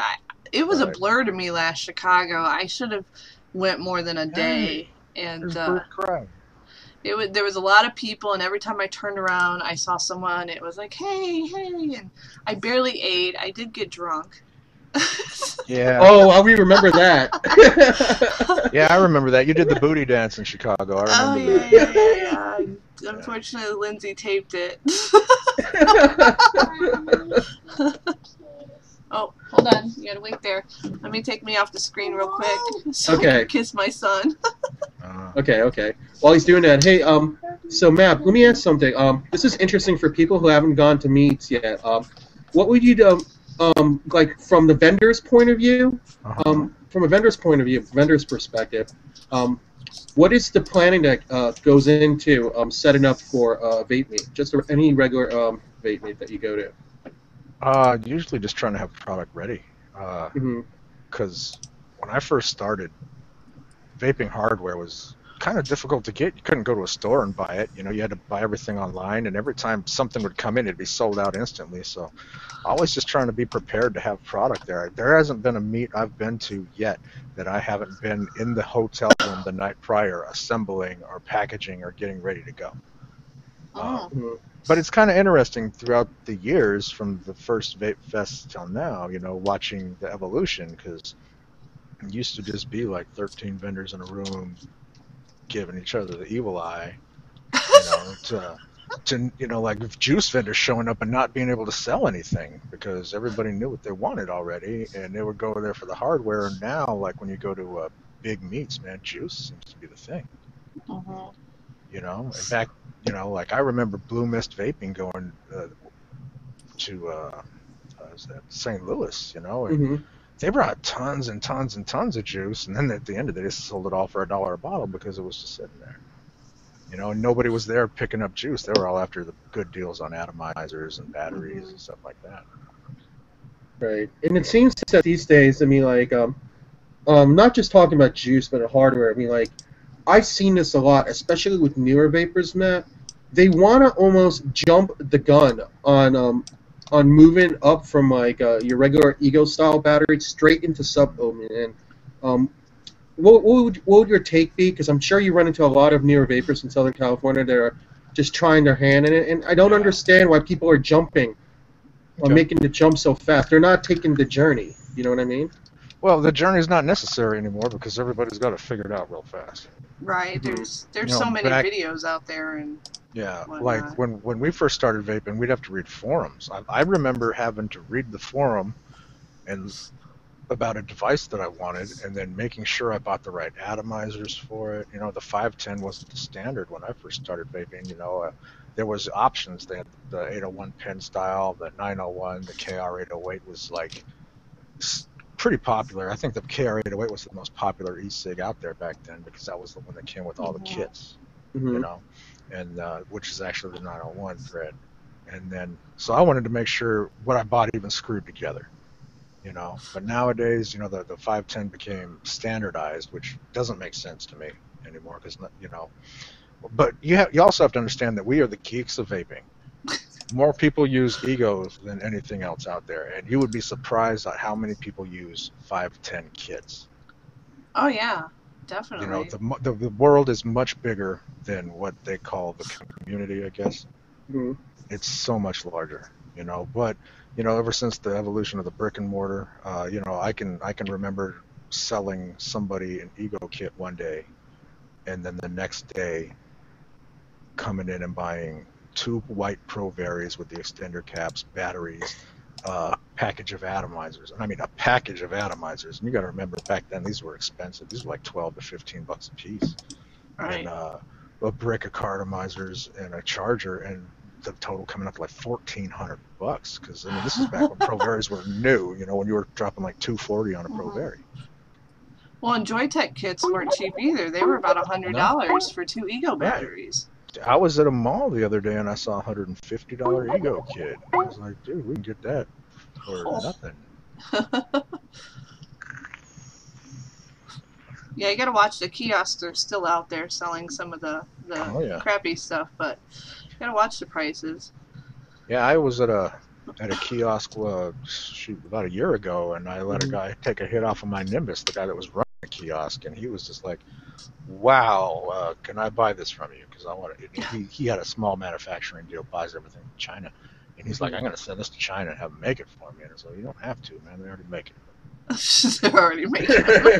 it was a blur to me last Chicago. I should have went more than a day, and there was a lot of people, and every time I turned around, I saw someone. It was like, hey, and I barely ate. I did get drunk. Yeah. Oh, we remember that. Yeah, I remember that. You did the booty dance in Chicago. I remember that. Yeah. Unfortunately, Lindsay taped it. Oh, hold on. You gotta wait there. Let me take me off the screen real quick so I can kiss my son. Okay. While he's doing that, hey, so Map, let me ask something. This is interesting for people who haven't gone to meets yet. What would you do, like from the vendor's point of view? From a vendor's point of view, vendor's perspective, what is the planning that goes into setting up for vape meet? Just any regular vape meet that you go to? Usually just trying to have product ready. Because when I first started, vaping hardware was kind of difficult to get. You couldn't go to a store and buy it. You know, you had to buy everything online, and every time something would come in, it'd be sold out instantly. So always just trying to be prepared to have product there. There hasn't been a meet I've been to yet that I haven't been in the hotel room the night prior assembling or packaging or getting ready to go. But it's kind of interesting throughout the years from the first Vape Fest till now, you know, watching the evolution, because it used to just be like 13 vendors in a room giving each other the evil eye, you know, to you know, like juice vendors showing up and not being able to sell anything because everybody knew what they wanted already, and they would go there for the hardware. And now, like when you go to big meets, man, juice seems to be the thing. You know, in fact, you know, like I remember Blue Mist Vaping going to St. Louis, you know, and they brought tons and tons and tons of juice, and then at the end of it, they just sold it all for $1 a bottle because it was just sitting there. You know, and nobody was there picking up juice. They were all after the good deals on atomizers and batteries and stuff like that. Right, and it seems that these days, I mean, like, not just talking about juice, but hardware. I mean, like, I've seen this a lot, especially with newer vapors, Matt. They want to almost jump the gun on moving up from like your regular Ego style battery straight into sub-ohm. And what would your take be? Because I'm sure you run into a lot of newer vapors in Southern California that are just trying their hand in it, and I don't understand why people are jumping or making the jump so fast. They're not taking the journey. You know what I mean? Well, the journey's not necessary anymore because everybody's got to figure it out real fast. Right. There's You know, so many videos out there, and whatnot. Like when we first started vaping, we'd have to read forums. I remember having to read the forum and about a device that I wanted, and then making sure I bought the right atomizers for it. You know, the 510 wasn't the standard when I first started vaping. You know, there was options. They had the 801 pen style, the 901, the KR808 was like pretty popular. I think the KR808 was the most popular e-cig out there back then because that was the one that came with all the kits, you know, and which is actually the 901 thread. And then, so I wanted to make sure what I bought even screwed together, you know. But nowadays, you know, the 510 became standardized, which doesn't make sense to me anymore because, you know. But you also have to understand that we are the geeks of vaping. More people use Egos than anything else out there, and you would be surprised at how many people use 510 kits. Oh yeah, definitely. You know, the world is much bigger than what they call the community, I guess. It's so much larger, you know. But you know, ever since the evolution of the brick and mortar, you know, I can remember selling somebody an Ego kit one day, and then the next day coming in and buying 2 white Pro Varies with the extender caps, batteries, package of atomizers. And I mean a package of atomizers. And you got to remember back then these were expensive. These were like $12 to $15 a piece. Right. And a brick of cartomizers and a charger, and the total coming up to like $1,400. Because I mean this is back when Pro Varies were new. You know, when you were dropping like $240 on a Pro Vari. Well, and Joytech kits weren't cheap either. They were about $100 for 2 Ego batteries. I was at a mall the other day and I saw a $150 Ego kit. I was like, dude, we can get that for nothing. Yeah, you gotta watch the kiosks. Are still out there selling some of the crappy stuff, but you gotta watch the prices. Yeah, I was at a at a kiosk, shoot, about a year ago, and I let a guy take a hit off of my Nimbus, the guy that was running the kiosk, and he was just like, "Wow, can I buy this from you? Because I want it." He had a small manufacturing deal, buys everything from China, and he's like, "I'm going to send this to China and have them make it for me." And I was like, "You don't have to, man. They already make it." They're already making it.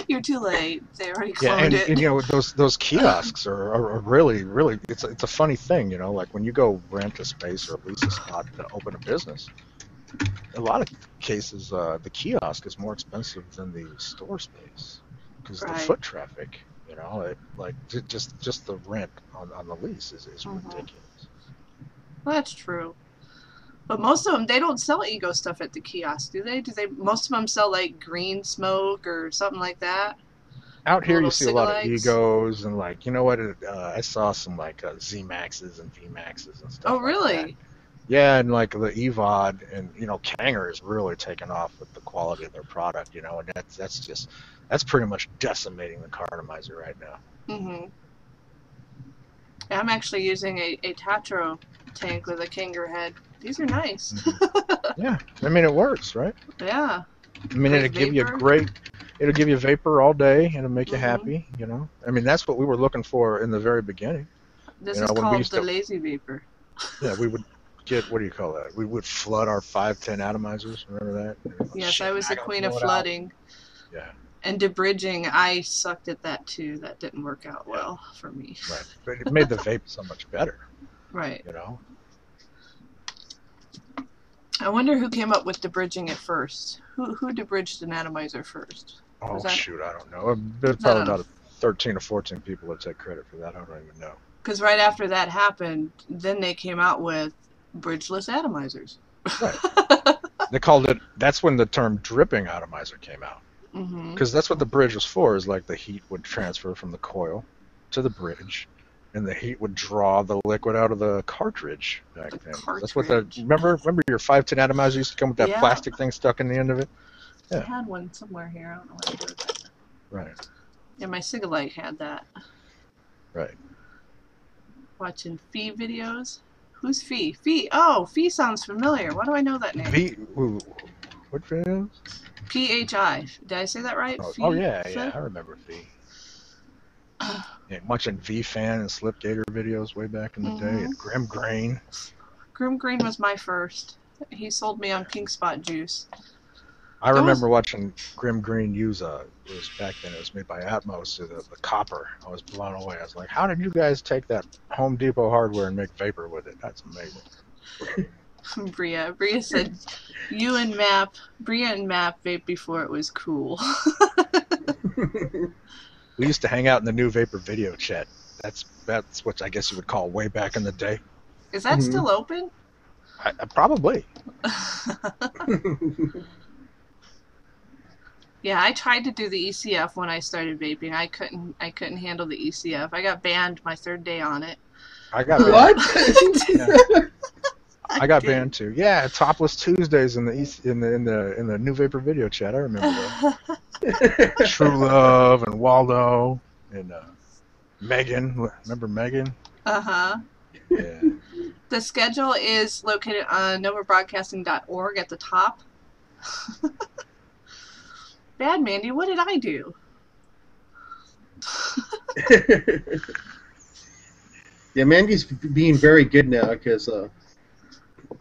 You're too late. They already cloned it. And you know, those kiosks are really, really, it's a funny thing, you know, like when you go rent a space or lease a spot to open a business, a lot of cases the kiosk is more expensive than the store space because the foot traffic, you know, just the rent on the lease is ridiculous. Well, that's true. But most of them, they don't sell ego stuff at the kiosk, do they? Most of them sell like green smoke or something like that. Out here, you see a lot of egos and like, you know what? I saw some like Z Maxes and V Maxes and stuff. Oh, really? Like that. Yeah, and like the EVOD and you know, Kanger is really taken off with the quality of their product, you know, and that's pretty much decimating the cartomizer right now. Mhm. Yeah, I'm actually using a Tatro tank with a Kanger head. These are nice. Yeah, I mean it works, right? Yeah. I mean it'll give you vapor all day and it'll make you happy, you know. I mean that's what we were looking for in the very beginning. This is called the lazy vapor. Yeah, we would get, what do you call that? We would flood our 510 atomizers. Remember that? Yes, I was the queen of flooding. Yeah. And debridging, I sucked at that too. That didn't work out well for me. Right, but it made the vape so much better. Right. You know. I wonder who came up with debridging at first. Who debridged an atomizer first? Oh shoot, I don't know. There's probably about 13 or 14 people that take credit for that. I don't even know. Because right after that happened, then they came out with bridgeless atomizers. Right. They called it. That's when the term dripping atomizer came out. Because that's what the bridge was for. Is like the heat would transfer from the coil to the bridge, and the heat would draw the liquid out of the cartridge back then. That's what remember your 510 atomizer used to come with that plastic thing stuck in the end of it? Yeah. I had one somewhere here. I don't know what to do with that. Right. Yeah, my Cigalite had that. Right. Watching Fee videos. Who's Fee? Fee. Oh, Fee sounds familiar. Why do I know that name? Fee. What videos? PHI. Did I say that right? Oh yeah, I remember Fee. Yeah, watching V-Fan and Slipgator videos way back in the day, and Grim Grain. Grim Grain was my first. He sold me on Pink Spot juice. I remember watching Grim Green use it was back then. It was made by Atmos, the copper. I was blown away. I was like, "How did you guys take that Home Depot hardware and make vapor with it? That's amazing." Bria said, Bria and Map vape before it was cool." We used to hang out in the New Vapor video chat. That's what I guess you would call way back in the day. Is that still open? Probably. Yeah, I tried to do the ECF when I started vaping. I couldn't handle the ECF. I got banned my third day on it. I got banned. Yeah. I got banned too. Yeah, Topless Tuesdays in the New Vapor video chat. I remember that. True Love and Waldo and Megan. Remember Megan? Uh-huh. Yeah. The schedule is located on novabroadcasting.org at the top. Bad Mandy, what did I do? Yeah, Mandy's being very good now because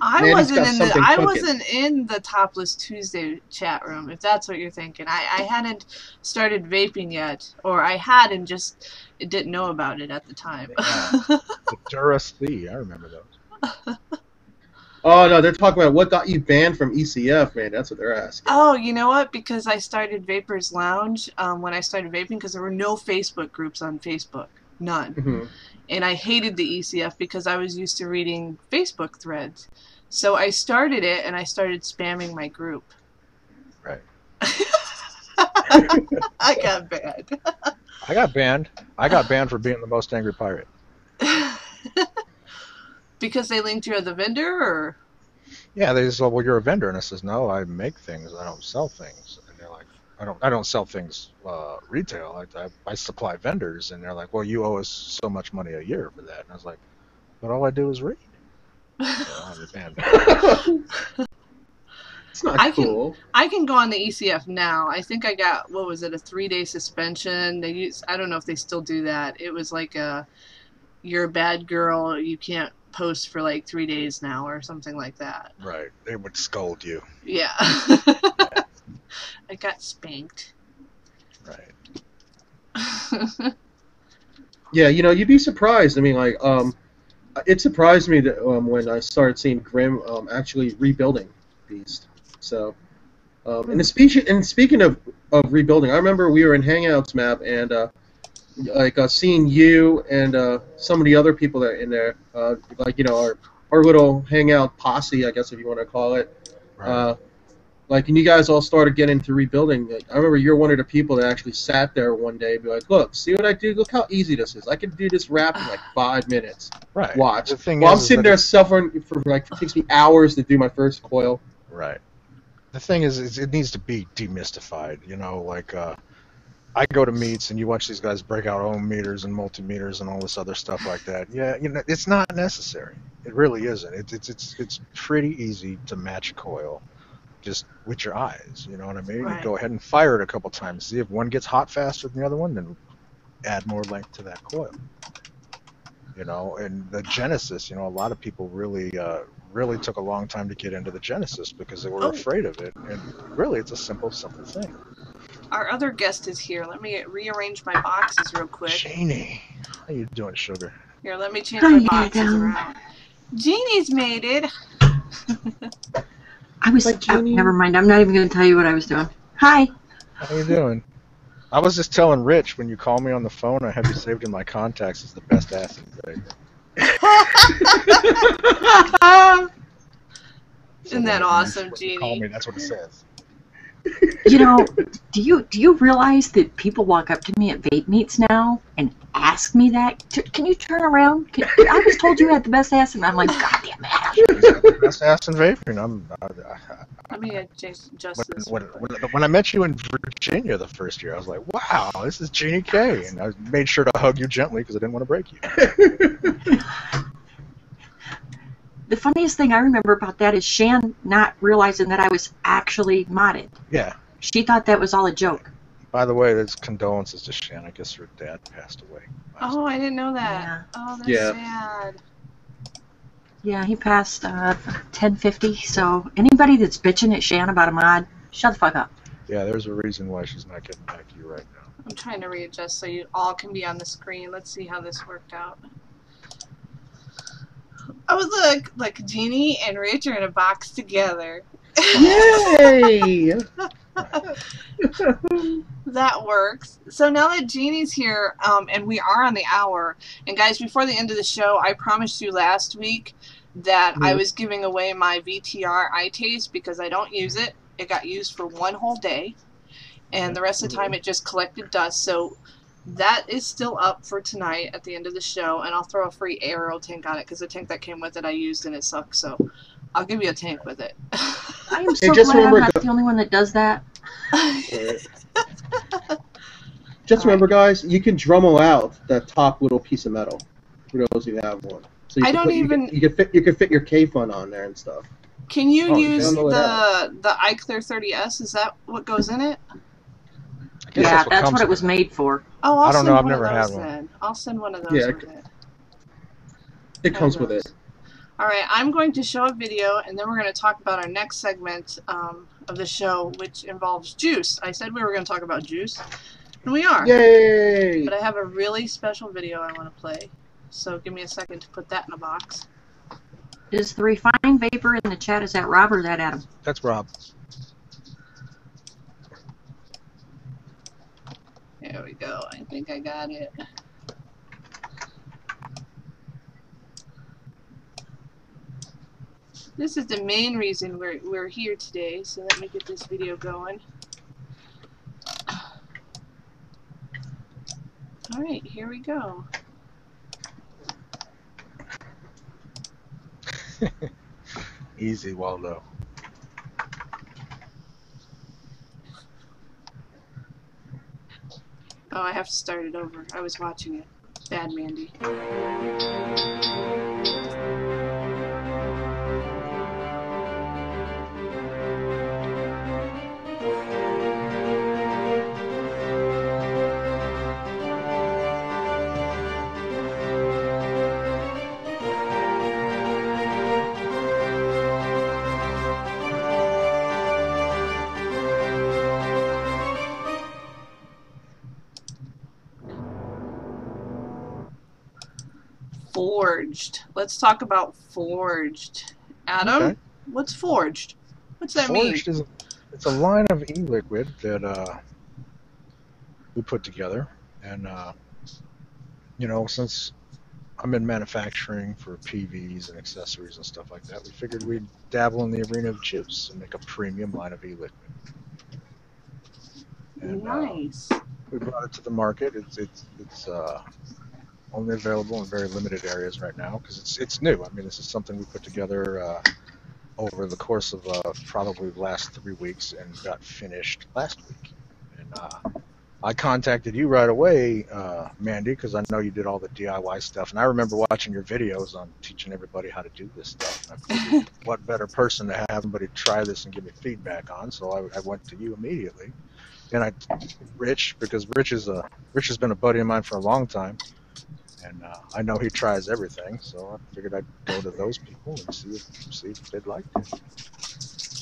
I wasn't in the Topless Tuesday chat room, if that's what you're thinking. I hadn't started vaping yet, or I had and just didn't know about it at the time. Yeah. The Durus C, I remember those. Oh no, they're talking about what got you banned from ECF, man. That's what they're asking. Oh, you know what? Because I started Vapors Lounge when I started vaping, because there were no Facebook groups on Facebook, none. And I hated the ECF because I was used to reading Facebook threads. So I started it and I started spamming my group. Right. I got banned. I got banned for being the most angry pirate. Because they linked you as a vendor, or? Yeah, they said, "Well, you're a vendor," and I says, "No, I make things. I don't sell things." And they're like, "I don't sell things retail. I supply vendors." And they're like, "Well, you owe us so much money a year for that." And I was like, "But all I do is read." on your band. It's not cool. I can go on the ECF now. I think I got, what was it, a 3-day suspension. I don't know if they still do that. It was like you're a bad girl, you can't post for like 3 days now or something like that. Right. They would scold you. Yeah. I got spanked. Right. Yeah, you'd be surprised. I mean, like, it surprised me that when I started seeing Grim actually rebuilding Beast. So, and speaking of rebuilding, I remember we were in Hangouts map and seeing you and some of the other people that are in there, our little hangout posse, I guess if you want to call it. Right. And you guys all started getting into rebuilding. I remember you're one of the people that actually sat there one day and be like, look, see what I do? Look how easy this is. I can do this rap in like 5 minutes. Right. Watch. The thing I'm sitting there suffering for it takes me hours to do my first coil. Right. The thing is it needs to be demystified. I go to meets and you watch these guys break out ohm meters and multimeters and all this other stuff like that. Yeah, it's not necessary. It really isn't. It's pretty easy to match a coil. Just with your eyes, you know what I mean? Right. You go ahead and fire it a couple times. See if one gets hot faster than the other one, then add more length to that coil. And the Genesis, a lot of people really took a long time to get into the Genesis because they were afraid of it. And really, it's a simple thing. Our other guest is here. Let me rearrange my boxes real quick. Jeannie, how you doing, sugar? Here, let me change my boxes around. Jeannie's made it. I was never mind. I'm not even going to tell you what I was doing. Hi. How you doing? I was just telling Rich when you call me on the phone, I have you saved in my contacts as the best ass in Vegas. Isn't that awesome, Jeannie? Call me. That's what it says. Do you realize that people walk up to me at vape meets now and ask me that? Can you turn around? I was told you had the best ass, and I'm like, God damn it. The best ass in vaping. Let me adjust this. When I met you in Virginia the first year, I was like, wow, this is Jeannie K. And I made sure to hug you gently because I didn't want to break you. The funniest thing I remember about that is Shan not realizing that I was actually modded. Yeah. She thought that was all a joke. By the way, there's condolences to Shan. I guess her dad passed away. Oh, I didn't know that. Yeah. Oh, that's sad. Yeah, he passed 10/50. So anybody that's bitching at Shan about a mod, shut the fuck up. Yeah, there's a reason why she's not getting back to you right now. I'm trying to readjust so you all can be on the screen. Let's see how this worked out. Oh, look, Jeannie and Rich are in a box together. Yay! That works. So now that Jeannie's here, and we are on the hour, and guys, before the end of the show, I promised you last week that I was giving away my VTR iTaste because I don't use it. It got used for 1 whole day, and the rest of the time it just collected dust. So that is still up for tonight at the end of the show, and I'll throw a free aero tank on it because the tank that came with it I used and it sucks, so I'll give you a tank with it. I am so glad I'm not the only one that does that. Just remember, guys, you can Dremel out that top little piece of metal for those who have one. So you you can fit your K-Fun on there and stuff. Can you use the iClear 30S? Is that what goes in it? Yeah, that's what it was made for. Oh, I don't know. I've never had one. Then. I'll send one of those with it. It comes with it. All right, I'm going to show a video, and then we're going to talk about our next segment of the show, which involves juice. I said we were going to talk about juice, and we are. Yay! But I have a really special video I want to play, so give me a second to put that in a box. Is the refined vapor in the chat, is that Rob or that Adam? That's Rob. There we go. I think I got it. This is the main reason we're here today, so let me get this video going. Alright, here we go. Easy, Waldo. Oh, I have to start it over. I was watching it. Bad Mandy. Forged. Let's talk about Forged. Adam, Okay. what's Forged? What's that mean? Forged is it's a line of e-liquid that we put together, and you know, since I'm in manufacturing for PVs and accessories and stuff like that, we figured we'd dabble in the arena of juice and make a premium line of e-liquid. And, Nice. we brought it to the market. It's only available in very limited areas right now because it's new. I mean, this is something we put together over the course of probably the last 3 weeks and got finished last week. And I contacted you right away, Mandy, because I know you did all the DIY stuff, and I remember watching your videos on teaching everybody how to do this stuff. I figured, what better person to have somebody try this and give me feedback on? So I went to you immediately, and Rich, because Rich has been a buddy of mine for a long time, and I know he tries everything, so I figured I'd go to those people and see if they'd like it.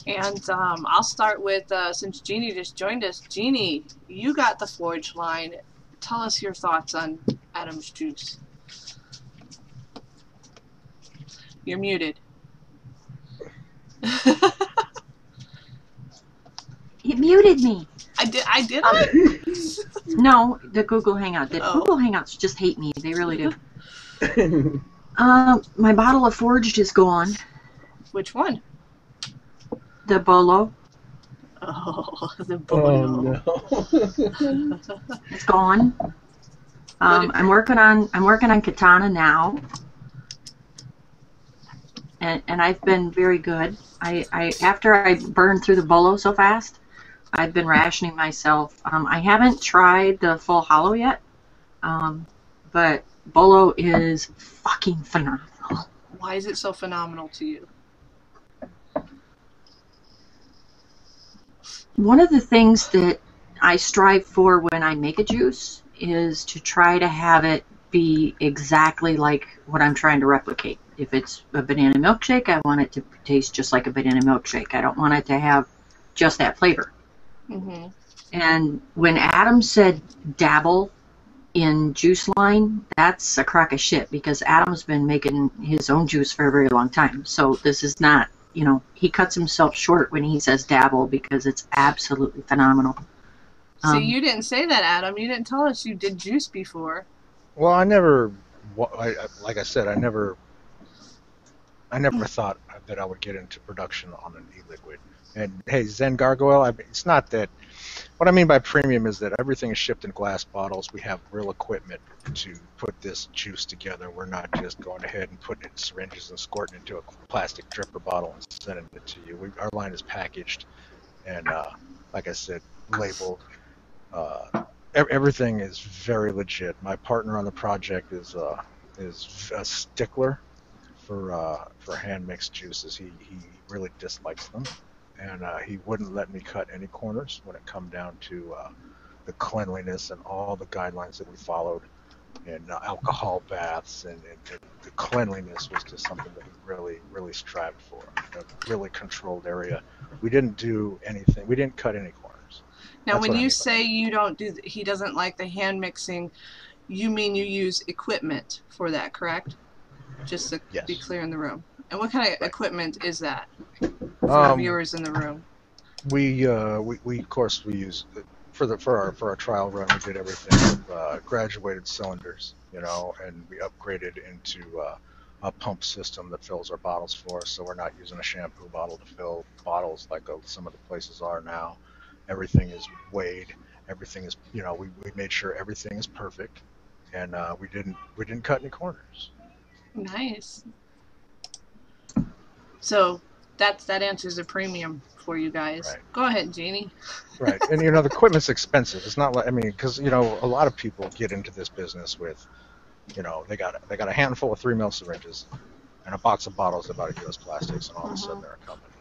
And I'll start with, since Jeannie just joined us, Jeannie, you got the Forge line. Tell us your thoughts on Adam's Juice. You're muted. You muted me. I did. No, the Google Hangout did. Oh. Google Hangouts just hate me. They really do. My bottle of Forged is gone. Which one? The Bolo. Oh, the Oh Bolo. no. It's gone. I'm working on Katana now, and I've been very good. I after I burned through the Bolo so fast, I've been rationing myself. I haven't tried the full hollow yet, but Bolo is fucking phenomenal. Why is it so phenomenal to you? One of the things that I strive for when I make a juice is to try to have it be exactly like what I'm trying to replicate. If it's a banana milkshake, I want it to taste just like a banana milkshake. I don't want it to have just that flavor. Mm-hmm. And when Adam said dabble in juice line, that's a crock of shit because Adam's been making his own juice for a very long time. So this is not, you know, he cuts himself short when he says dabble because it's absolutely phenomenal. See, you didn't say that, Adam. You didn't tell us you did juice before. Well, like I said, I never thought that I would get into production on an e-liquid. And hey, Zen Gargoyle, it's not that. What I mean by premium is that everything is shipped in glass bottles. We have real equipment to put this juice together. We're not just going ahead and putting it in syringes and squirting it into a plastic dripper bottle and sending it to you. Our line is packaged and, like I said, labeled. Everything is very legit. My partner on the project is a stickler for hand mixed juices. He really dislikes them, and he wouldn't let me cut any corners when it come down to the cleanliness and all the guidelines that we followed, and alcohol baths and the cleanliness was just something that we really strived for. A really controlled area. We didn't do anything. We didn't cut any corners. Now, That's when what I you mean by say you don't do, he doesn't like the hand mixing, you mean you use equipment for that, correct? Just to Yes. be clear in the room. And what kind of equipment is that for our viewers in the room? We of course we use for our trial run. We did everything with graduated cylinders, you know, and we upgraded into a pump system that fills our bottles for us. So we're not using a shampoo bottle to fill bottles like some of the places are now. Everything is weighed. Everything is, you know, we made sure everything is perfect, and we didn't cut any corners. Nice. So that answers a premium for you guys. Right. Go ahead, Jeannie. Right, and you know the equipment's expensive. It's not like, I mean, because you know a lot of people get into this business with, you know, they got a handful of 3 ml syringes and a box of bottles about a U.S. Plastics, and all of a sudden they're a company.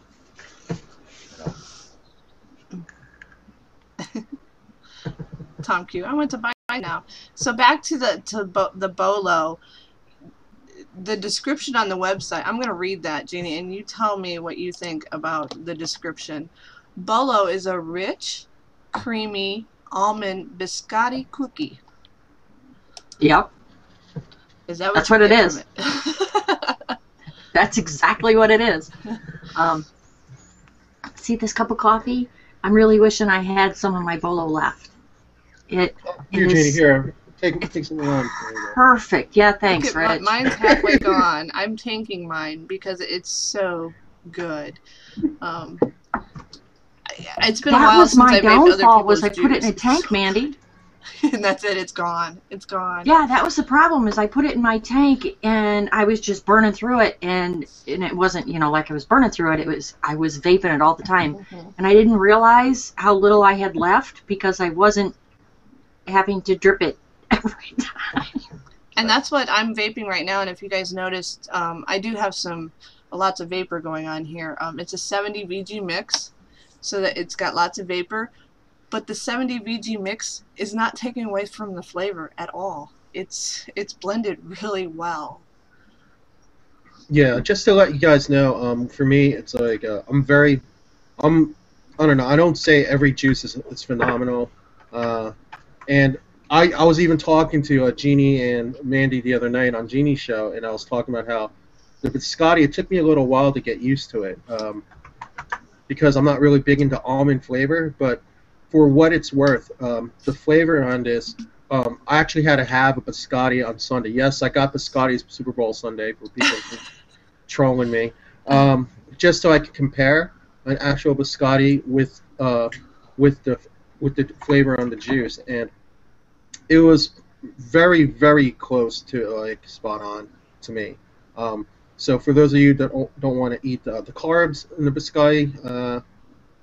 You know? Tom Q. I went to buy now. So back to the Bolo. The description on the website. I'm going to read that, Jeannie, and you tell me what you think about the description. Bolo is a rich, creamy almond biscotti cookie. Yep. Is that That's what what you it get is. from it? That's exactly what it is. See this cup of coffee? I'm really wishing I had some of my Bolo left. It Here, is Jeannie, here. Take some wine. There you go. perfect. Yeah, thanks, Look at Rich. mine's halfway gone. I'm tanking mine because it's so good. It's been a That while was since my I vaped other downfall. people's Was I put it in a juice. tank, Mandy? And that's it. It's gone. It's gone. Yeah, that was the problem. Is I put it in my tank and I was just burning through it, and it wasn't, like I was burning through it. I was vaping it all the time, and I didn't realize how little I had left because I wasn't having to drip it every time. And that's what I'm vaping right now. And if you guys noticed, I do have lots of vapor going on here. It's a 70 VG mix, so that it's got lots of vapor. But the 70 VG mix is not taking away from the flavor at all. It's blended really well. Yeah, just to let you guys know, for me, it's like I don't know. I don't say every juice is phenomenal, and I was even talking to Jeannie and Mandy the other night on Jeannie's show, and I was talking about how the biscotti, it took me a little while to get used to it, because I'm not really big into almond flavor, but for what it's worth, the flavor on this, I actually had to have a biscotti on Sunday. Yes, I got biscotti's Super Bowl Sunday for people trolling me, just so I could compare an actual biscotti with the flavor on the juice, and it was very, very close to like spot on to me. So for those of you that don't want to eat the carbs in the biscotti,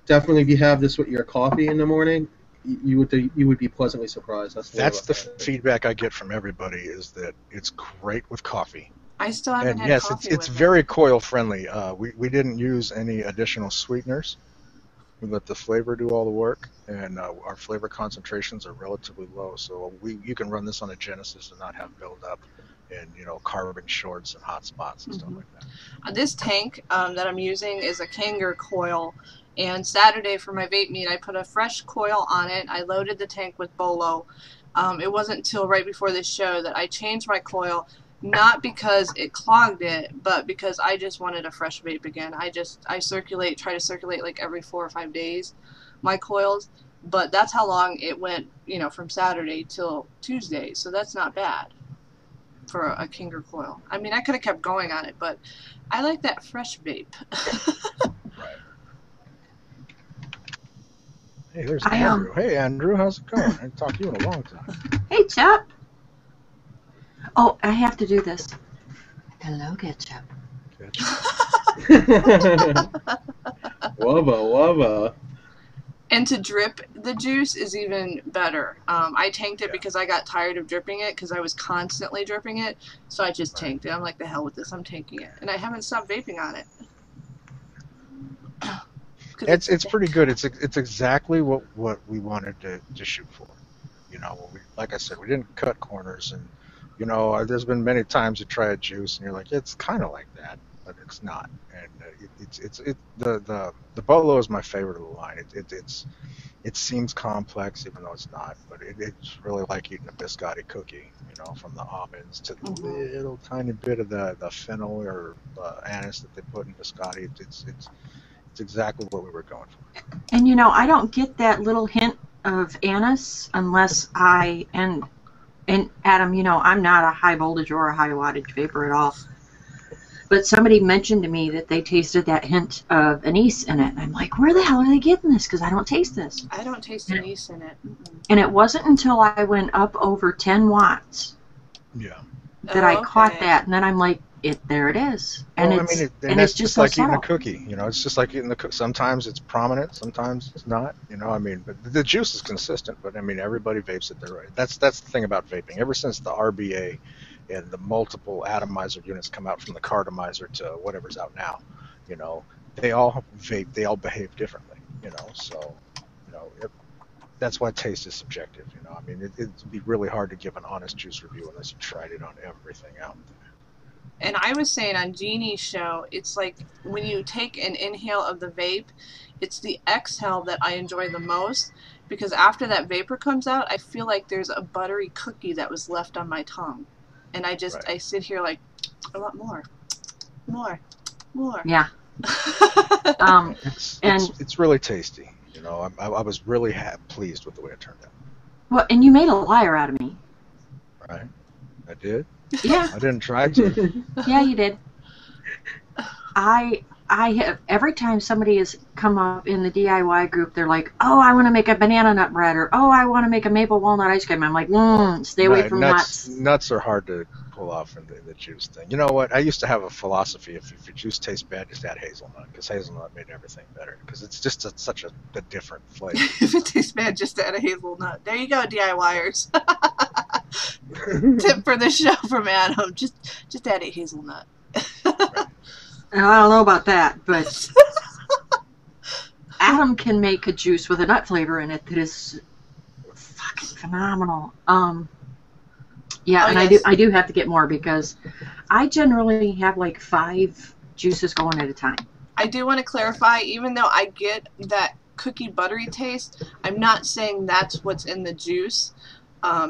definitely if you have this with your coffee in the morning, you would be pleasantly surprised. That's the feedback I get from everybody, is that it's great with coffee. I still haven't And had yes, coffee it's with very coil friendly. We didn't use any additional sweeteners. We let the flavor do all the work, and our flavor concentrations are relatively low. So you can run this on a Genesis and not have buildup and carbon shorts and hot spots and stuff like that. This tank that I'm using is a Kanger coil, and Saturday for my vape meet I put a fresh coil on it. I loaded the tank with Bolo. It wasn't until right before this show that I changed my coil, not because it clogged it, but because I just wanted a fresh vape again. I try to circulate like every 4 or 5 days my coils, but that's how long it went, from Saturday till Tuesday, so that's not bad for a Kanger coil. I mean, I could have kept going on it, but I like that fresh vape. Right. Hey, there's Andrew. Hey, Andrew, how's it going? I haven't talked to you in a long time. Hey, Chuck. Oh, I have to do this. Hello, Ketchup. Wubba. And to drip the juice is even better. I tanked it because I got tired of dripping it because I was constantly dripping it. So I just tanked it. I'm like, the hell with this. I'm tanking it. And I haven't stopped vaping on it. It's pretty good. It's exactly what we wanted to shoot for. Like I said, we didn't cut corners, and there's been many times you try a juice and you're like, it's kind of like that, but it's not. And the Bolo is my favorite of the line. It seems complex even though it's not, but it's really like eating a biscotti cookie. From the almonds to the little tiny bit of the fennel or anise that they put in biscotti. It's exactly what we were going for. And I don't get that little hint of anise unless and Adam, I'm not a high voltage or a high wattage vapor at all. But somebody mentioned to me that they tasted that hint of anise in it. And I'm like, where the hell are they getting this? Because I don't taste this. I don't taste anise in it. And it wasn't until I went up over 10 watts that I caught that. And then I'm like, there it is. And it's just so like subtle. eating a cookie. It's just like eating the cookie. Sometimes it's prominent, sometimes it's not. But the juice is consistent. But everybody vapes it their way. That's the thing about vaping. Ever since the RBA and the multiple atomizer units come out from the cartomizer to whatever's out now, they all vape. They all behave differently. So that's why taste is subjective. It'd be really hard to give an honest juice review unless you tried it on everything out there. And I was saying on Jeannie's show, it's like when you take an inhale of the vape, it's the exhale that I enjoy the most, because after that vapor comes out, I feel like there's a buttery cookie that was left on my tongue. and I sit here like, I want more. Yeah. It's really tasty. You know, I was really pleased with the way it turned out. Well, and you made a liar out of me. Right? I did? Yeah. I didn't try to. Yeah, you did. I have, every time somebody has come up in the DIY group, they're like, oh, I want to make a banana nut bread, or oh, I want to make a maple walnut ice cream. I'm like, stay away from nuts. Nuts are hard to pull off in the juice thing. You know what? I used to have a philosophy: if your juice tastes bad, just add hazelnut, because hazelnut made everything better. Because it's just such a different flavor. If it tastes bad, just add a hazelnut. There you go, DIYers. Tip for the show from Adam: just add a hazelnut. Right. I don't know about that, but Adam can make a juice with a nut flavor in it that is fucking phenomenal. Yeah, and yes. I do have to get more because I generally have like 5 juices going at a time. I do want to clarify, even though I get that cookie buttery taste, I'm not saying that's what's in the juice,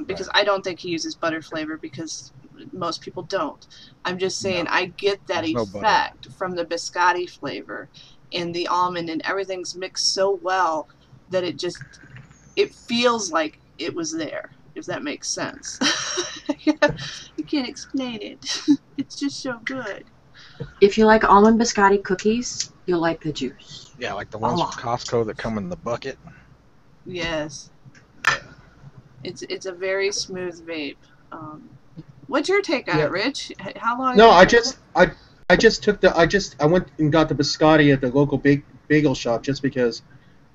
because I don't think he uses butter flavor, because most people don't. I'm just saying I get that effect from the biscotti flavor and the almond, and everything's mixed so well that it feels like it was there, if that makes sense. You can't explain it. It's just so good. If you like almond biscotti cookies, you'll like the juice. Yeah, like the ones from Costco that come in the bucket. Yes. It's a very smooth vape. What's your take on it, Rich? How long? No, I went and got the biscotti at the local bagel shop just because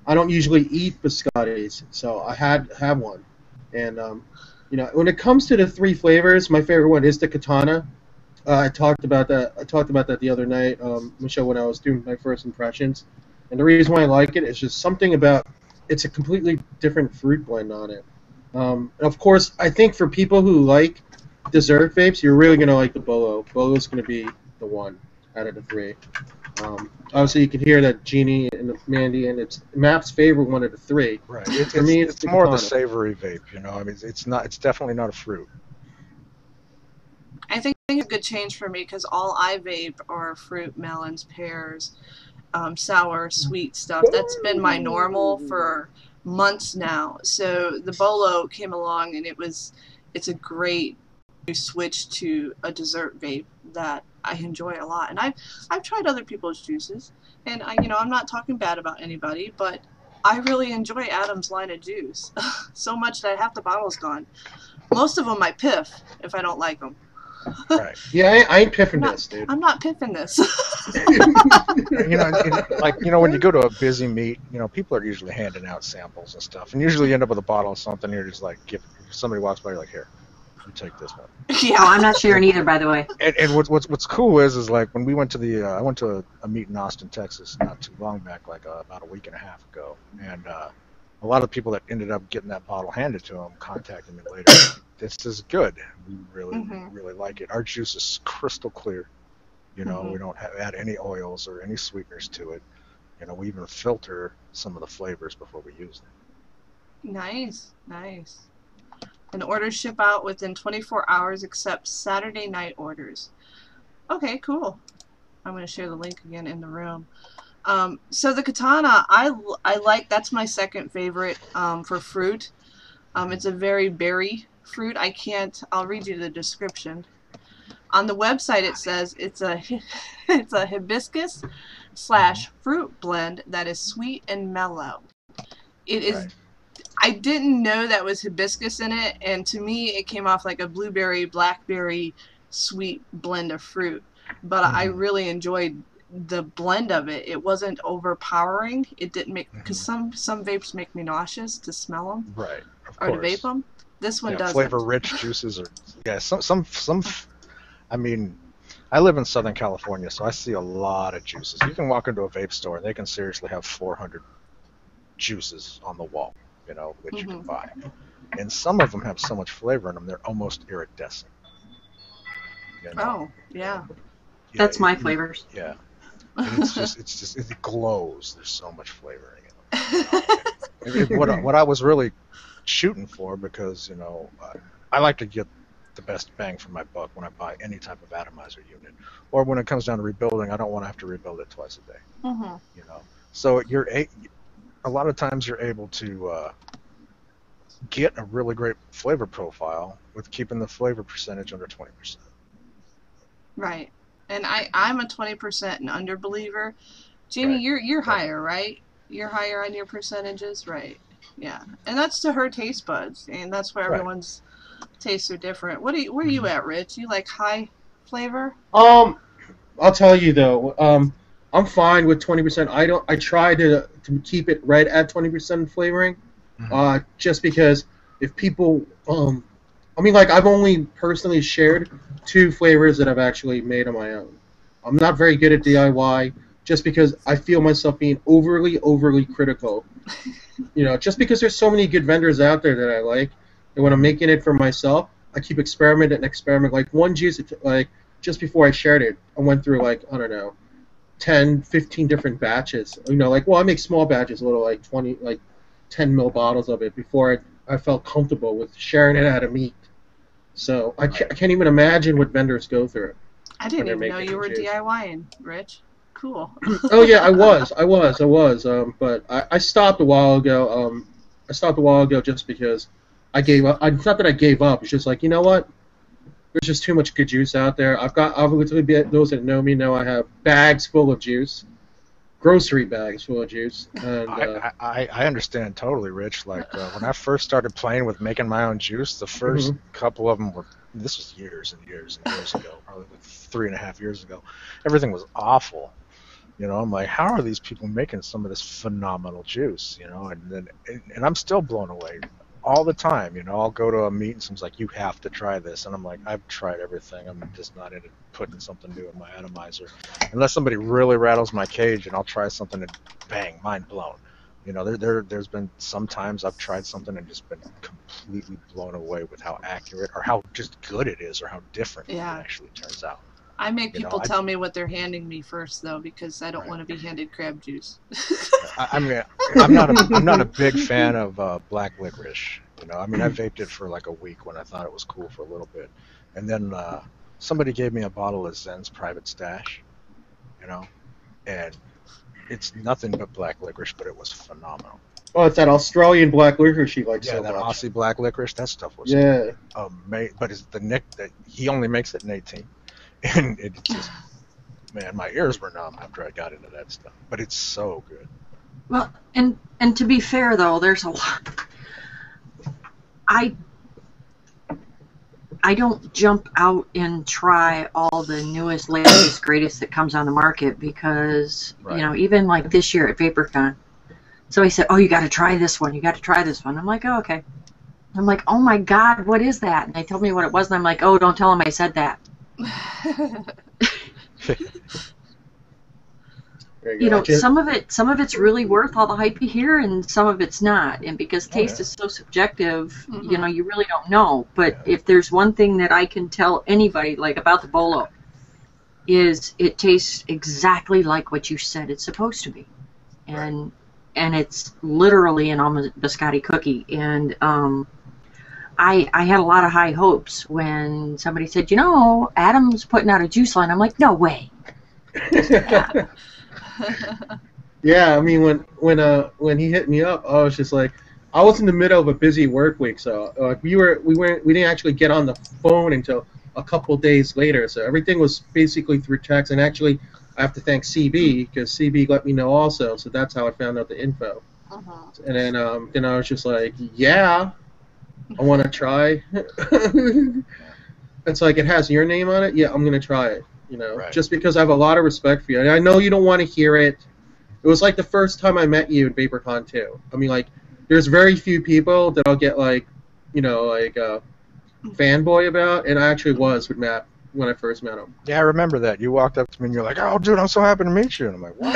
I don't usually eat biscottis, so I had to have one. And you know, when it comes to the 3 flavors, my favorite one is the Katana. I talked about that the other night, Michelle, when I was doing my first impressions. And the reason why I like it is just something about it's a completely different fruit blend on it. Of course, I think for people who like dessert vapes, you're really going to like the Bolo. Bolo's going to be the one out of the 3. Obviously, you can hear that Jeannie and Mandy, and it's Map's favorite one of the 3. Right. It's more of the savory vape, you know. I mean, it's definitely not a fruit. I think it's a good change for me because all I vape are fruit, melons, pears, sour, sweet stuff. That's been my normal for months now. So the Bolo came along, and it's a great switch to a dessert vape that I enjoy a lot. And I've tried other people's juices, and I'm not talking bad about anybody, but I really enjoy Adam's line of juice so much that half the bottle's gone. Most of them I piff if I don't like them. Right. Yeah, I ain't piffing this, dude. I'm not piffing this. When you go to a busy meet, people are usually handing out samples and stuff, and usually you end up with a bottle of something. You're just like, if somebody walks by, you're like, here, you take this one. Yeah, I'm not sharing either, by the way. And what's cool is like when we went to I went to a meet in Austin, Texas, not too long back, like about a week and a half ago, and a lot of people that ended up getting that bottle handed to them contacted me later. This is good. We really like it. Our juice is crystal clear. We don't add any oils or any sweeteners to it. We even filter some of the flavors before we use them. Nice. And orders ship out within 24 hours except Saturday night orders. Okay, cool. I'm going to share the link again in the room. So the Katana, I like. That's my second favorite for fruit. It's a very berry fruit. I'll read you the description. On the website it says it's a hibiscus / fruit blend that is sweet and mellow. It is. Right. I didn't know that was hibiscus in it, and to me it came off like a blueberry, blackberry, sweet blend of fruit. But I really enjoyed the blend of it. It wasn't overpowering. It didn't make, because some vapes make me nauseous to smell them, right? Or to vape them. This one doesn't. Flavor-rich juices are some. I mean, I live in Southern California, so I see a lot of juices. You can walk into a vape store, and they can seriously have 400 juices on the wall, that you can buy. And some of them have so much flavor in them, they're almost iridescent. Oh, yeah. That's my flavors. Yeah. And it glows. There's so much flavor in it. What I was really shooting for, because, I like to get the best bang for my buck when I buy any type of atomizer unit. Or when it comes down to rebuilding, I don't want to have to rebuild it twice a day. Mm-hmm. You know, so a lot of times you're able to get a really great flavor profile with keeping the flavor percentage under 20%. Right. And I'm a 20% and under believer. Jeannie, Right. you're higher, right? You're higher on your percentages, right? Yeah. And that's to her taste buds, and that's where Right. everyone's tastes are different. Where are you at, Rich? You like high flavor? I'll tell you though, I'm fine with 20%. I try to keep it right at 20% flavoring, just because if people, I mean, like I've only personally shared 2 flavors that I've actually made on my own. I'm not very good at DIY, just because I feel myself being overly critical. You know, just because there's so many good vendors out there that I like, and when I'm making it for myself, I keep experimenting. Like one juice, like just before I shared it, I went through like, I don't know, 10, 15 different batches. You know, like, well, I make small batches, little like 20, like 10 ml bottles of it before I felt comfortable with sharing it out of meat. So I can't even imagine what vendors go through. I didn't when they're even know making you were juice. DIYing, Rich. Cool. Oh yeah, I was. But I stopped a while ago. I stopped a while ago just because I gave up. It's not that I gave up. It's just like, you know what? There's just too much good juice out there. Obviously, those that know me know I have bags full of juice, grocery bags full of juice. And I understand totally, Rich. Like when I first started playing with making my own juice, the first couple of them were. This was years and years and years ago, probably like 3.5 years ago. Everything was awful. You know, I'm like, how are these people making some of this phenomenal juice? You know, and I'm still blown away all the time. You know, I'll go to a meet and someone's like, you have to try this, and I'm like, I've tried everything. I'm just not into putting something new in my atomizer, unless somebody really rattles my cage, and I'll try something and bang, mind blown. You know, there's been some times I've tried something and just been completely blown away with how accurate or how just good it is or how different it actually turns out. I make people tell me what they're handing me first, though, because I don't want to be handed crab juice. I'm not a big fan of black licorice. You know, I mean, I vaped it for like a week when I thought it was cool for a little bit, and then somebody gave me a bottle of Zen's Private Stash. You know, and it's nothing but black licorice, but it was phenomenal. Oh, it's that Australian black licorice she likes so much. Yeah, that Aussie black licorice. That stuff was amazing. But it's the Nick that he only makes it in 18. And it just, man, my ears were numb after I got into that stuff. But it's so good. Well, and to be fair though, there's a lot. I don't jump out and try all the newest, latest, greatest that comes on the market because you know, even like this year at VaporCon, somebody said, "Oh, you got to try this one. You got to try this one." I'm like, "Oh, okay." I'm like, "Oh my God, what is that?" And they told me what it was, and I'm like, "Oh, don't tell them I said that." You know, some of it's really worth all the hype you hear, and some of it's not. And because taste is so subjective, you know, you really don't know. But if there's one thing that I can tell anybody, like about the Bolo, is it tastes exactly like what you said it's supposed to be, and it's literally an almost biscotti cookie. And I had a lot of high hopes when somebody said, you know, Adam's putting out a juice line. I'm like, no way. Yeah, I mean, when he hit me up, I was just like, I was in the middle of a busy work week, so we didn't actually get on the phone until a couple days later. So everything was basically through text, and actually, I have to thank CB because CB let me know also. So that's how I found out the info. And then I was just like, yeah, I want to try. It's like, it has your name on it. Yeah, I'm gonna try it. You know, just because I have a lot of respect for you. And I know you don't want to hear it. It was like the first time I met you in VaporCon too. I mean, like, there's very few people that I'll get like, you know, like fanboy about, and I actually was with Matt when I first met him. Yeah, I remember that. You walked up to me and you're like, "Oh, dude, I'm so happy to meet you." And I'm like, "Wow."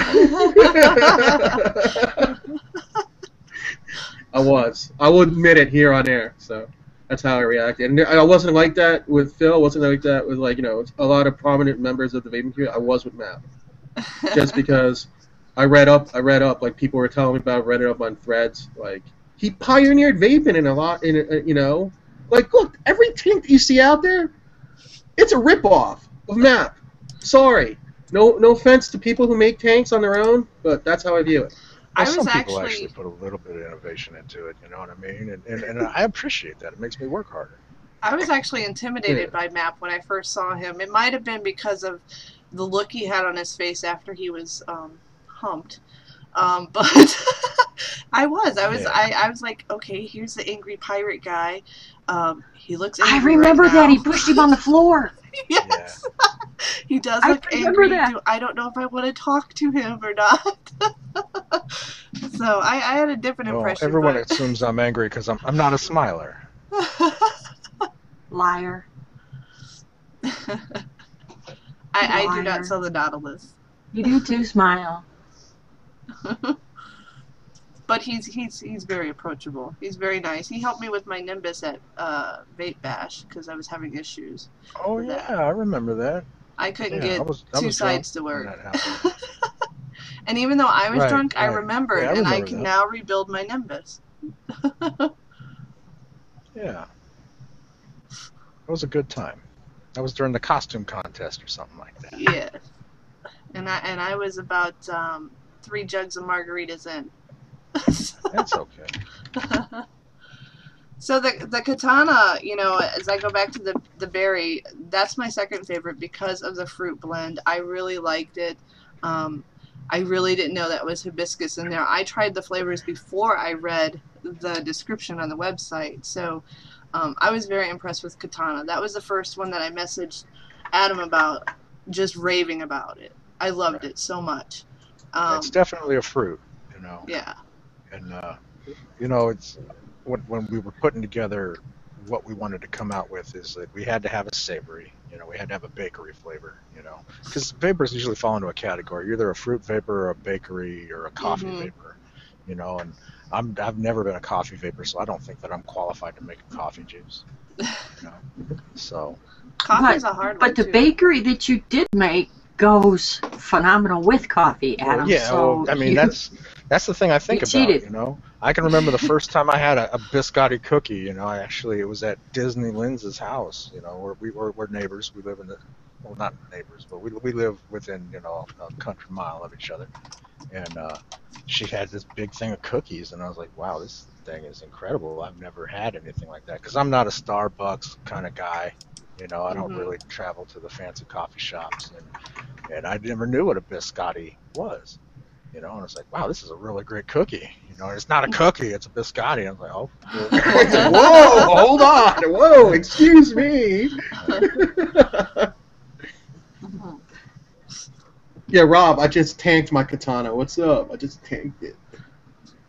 I will admit it here on air. So that's how I reacted. And I wasn't like that with Phil. I wasn't like that with, like, you know, a lot of prominent members of the vaping community. I was with Matt. Just because I read up, like, people were telling me about it, read it up on threads. Like, he pioneered vaping in a lot, you know, Like, look, every tank that you see out there, it's a ripoff of MAP. Sorry. No offense to people who make tanks on their own, but that's how I view it. Well, I was some people actually put a little bit of innovation into it, you know what I mean? And I appreciate that. It makes me work harder. I was actually intimidated by Map when I first saw him. It might have been because of the look he had on his face after he was humped. But I was like, okay, here's the angry pirate guy. He looks angry. I remember right that. now. He pushed him on the floor. Yes. Yeah. He does I look remember angry. that. I don't know if I want to talk to him or not. So I had a different impression. Everyone assumes I'm angry because I'm not a smiler. Liar. I do not sell the Nautilus. You do too, Smile. But he's very approachable. He's very nice. He helped me with my Nimbus at Vape Bash because I was having issues. Oh yeah, I remember that. I couldn't Yeah, get I two was sides to drunk work. when that happened. And even though I was Right, drunk, I right. remembered, Yeah, I and I remember can that. now rebuild my Nimbus. Yeah. It was a good time. That was during the costume contest or something like that. Yeah. And I was about 3 jugs of margaritas in. That's okay. So the katana, you know, as I go back to the berry, that's my second favorite because of the fruit blend. I really liked it. I really didn't know that was hibiscus in there. I tried the flavors before I read the description on the website. So I was very impressed with katana. That was the first one that I messaged Adam about, just raving about it. I loved it so much. It's definitely a fruit, you know. Yeah. And you know, it's when we were putting together what we wanted to come out with is that we had to have a savory, you know, we had to have a bakery flavor, you know, because vapors usually fall into a category. You're either a fruit vapor or a bakery or a coffee vapor, you know, and I've never been a coffee vapor, so I don't think that I'm qualified to make a coffee juice, you know. So Coffee's a hard one. But the too. bakery that you did make goes phenomenal with coffee, Adam. well, yeah, so well, I mean that's the thing I think You about, cheated. you know. I can remember the first time I had a biscotti cookie, you know. It was at Disney Linds's house, you know, where we're neighbors. We live in well, not neighbors, but we live within, you know, a country mile of each other. And she had this big thing of cookies, and I was like, wow, this thing is incredible. I've never had anything like that because I'm not a Starbucks kind of guy. You know, I don't really travel to the fancy coffee shops, and I never knew what a biscotti was. You know, and it's like, wow, this is a really great cookie. You know, it's not a cookie, it's a biscotti. I was like, oh. Whoa, hold on. Whoa, excuse me. Yeah, Rob, I just tanked my katana. What's up? I just tanked it.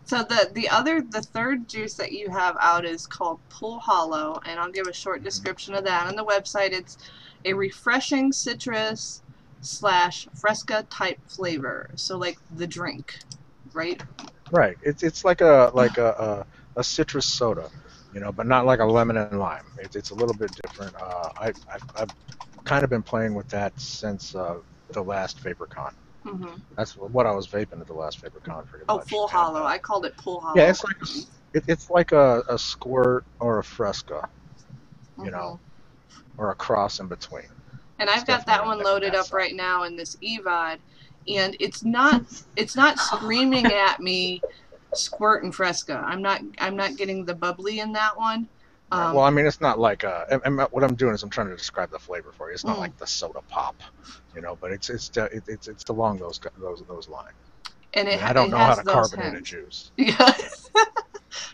So the third juice that you have out is called Pull Hollow, and I'll give a short description of that on the website. It's a refreshing citrus / fresca type flavor, so like the drink, right? Right. It's like a citrus soda, you know, but not like a lemon and lime. It's a little bit different. I've kind of been playing with that since the last VaporCon. That's what I was vaping at the last VaporCon pretty much. Oh, Full Hollow. I called it Pull Hollow. Yeah, it's like a squirt or a fresca, you know, or a cross in between. And I've got that one loaded up right now in this EVOD, and it's not screaming at me squirt and fresca. I'm not getting the bubbly in that one. Well, I mean, it's not like what I'm doing is I'm trying to describe the flavor for you. It's not like the soda pop, you know, but it's along those lines. And I don't know how to those carbonate a hints. juice. Yeah.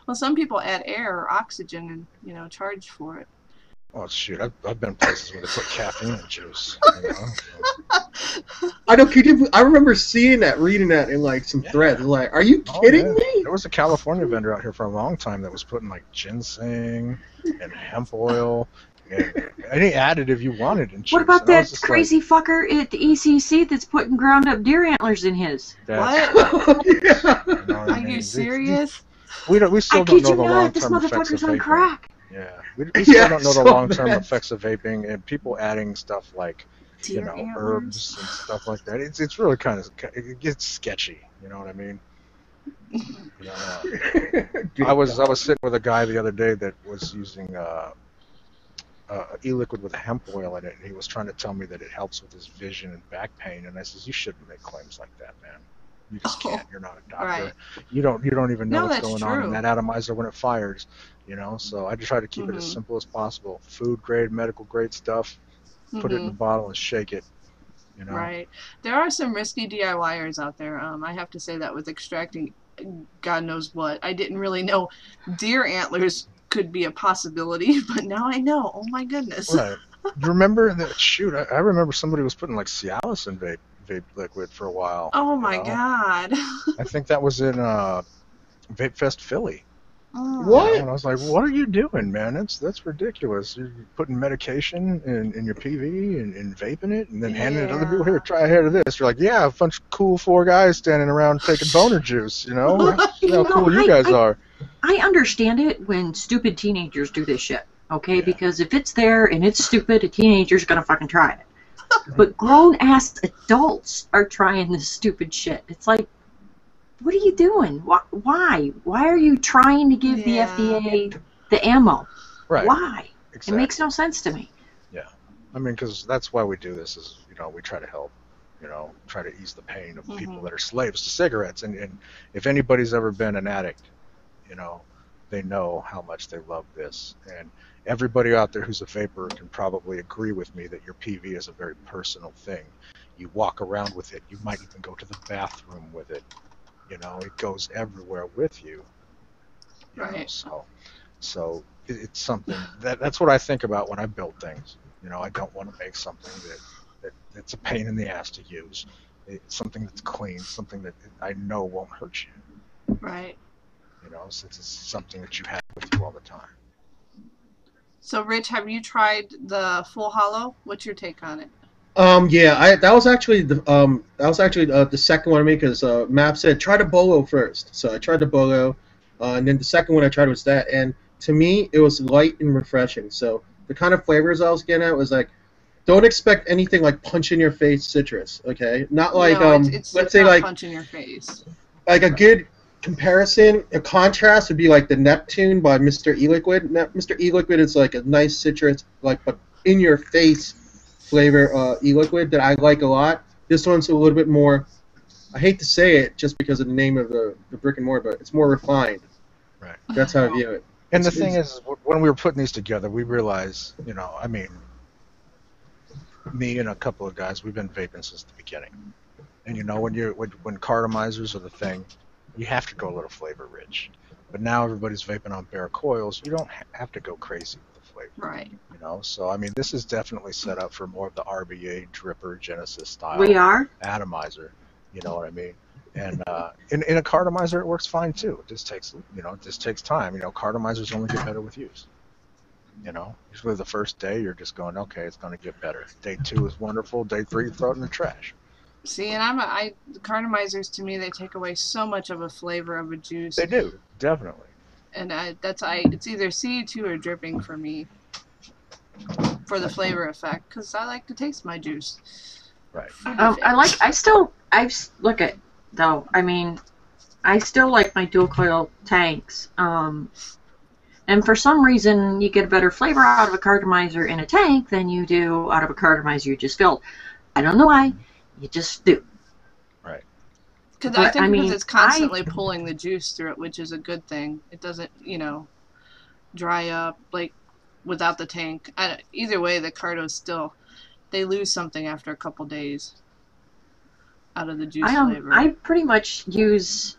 Well, some people add air or oxygen and, you know, charge for it. Oh shoot! I've been places where they put caffeine in juice. You know? I know. I remember seeing that, reading that in like some threads. Like, are you kidding me? There was a California vendor out here for a long time that was putting like ginseng and hemp oil and any additive you wanted in juice. What about And I was that just crazy fucker at the ECC that's putting ground up deer antlers in his? Like, What? Yeah. you know what I Are mean? you serious? We I still don't kid know you the not, this long-term effects of motherfucker's on vaping. crack. Yeah, we still Yeah, don't know the so long-term bad. effects of vaping and people adding stuff like, you Deer know, antlers. herbs and stuff like that. It's really kind of, it gets sketchy. You know what I mean? You know, I was sitting with a guy the other day that was using e-liquid with hemp oil in it, and he was trying to tell me that it helps with his vision and back pain, and I says, you shouldn't make claims like that, man. You just can't. You're not a doctor. Right. You don't even know No, what's that's going on in true. that atomizer when it fires. You know, so I just try to keep it as simple as possible. Food grade, medical grade stuff. Put it in a bottle and shake it. You know. Right. There are some risky DIYers out there. I have to say that with extracting God knows what. I didn't really know deer antlers could be a possibility, but now I know. Oh my goodness. Right. You remember that? Shoot, I remember somebody was putting like Cialis in vape liquid for a while. Oh my God. I think that was in Vape Fest Philly. What? You know, and I was like, what are you doing, man? That's ridiculous. You're putting medication in your PV and vaping it and then handing it to other people. Here, try a hit of this. You're like, yeah, a bunch of cool 4 guys standing around taking boner juice, you know? See how cool you guys are. I understand it when stupid teenagers do this shit, okay? Yeah. Because if it's there and it's stupid, a teenager's gonna fucking try it. But grown-ass adults are trying this stupid shit. It's like, what are you doing? Why? Why are you trying to give the FDA the ammo? Right. Why? Exactly. It makes no sense to me. Yeah. I mean, because that's why we do this is, you know, we try to help, you know, try to ease the pain of people that are slaves to cigarettes. And if anybody's ever been an addict, you know, they know how much they love this. And everybody out there who's a vapor can probably agree with me that your PV is a very personal thing. You walk around with it. You might even go to the bathroom with it. You know, it goes everywhere with you. Right. So it's something that's what I think about when I build things. You know, I don't want to make something that's a pain in the ass to use. It's something that's clean, something that I know won't hurt you. Right. You know, since it's something that you have with you all the time. So, Rich, have you tried the full hollow? What's your take on it? Yeah, that was actually the second one I made because Map said try the Bolo first, so I tried the Bolo, and then the second one I tried was that, and to me it was light and refreshing. So the kind of flavors I was getting at was like, don't expect anything like punch in your face citrus, okay? Not like let's say like punch in your face. Like a good comparison, a contrast would be like the Neptune by Mr. E-Liquid. Mr. E-Liquid is like a nice citrus, like but in your face flavor e-liquid that I like a lot. This one's a little bit more, I hate to say it just because of the name of the brick and mortar, but it's more refined. Right. That's how I view it. And the thing is, when we were putting these together, we realized, you know, I mean, me and a couple of guys, we've been vaping since the beginning. And you know, when cartomizers are the thing, you have to go a little flavor rich. But now everybody's vaping on bare coils. You don't have to go crazy with the flavor. Right. You know, so I mean, this is definitely set up for more of the RBA dripper Genesis style. We are atomizer. You know what I mean? And in a cartomizer, it works fine too. It just takes time. You know, cartomizers only get better with use. You know, usually the first day you're just going, okay, it's going to get better. Day 2 is wonderful. Day 3, throw it in the trash. See, and the cartomizers to me, they take away so much of a flavor of a juice. They do, definitely. And it's either C2 or dripping for me for the flavor effect, because I like to taste my juice. Right. I still like my dual coil tanks. And for some reason, you get a better flavor out of a cartomizer in a tank than you do out of a cartomizer you just filled. I don't know why. You just do. Right. Because it's constantly pulling the juice through it, which is a good thing. It doesn't, you know, dry up like without the tank. Either way, the cartos still, they lose something after a couple days out of the juice flavor. I pretty much use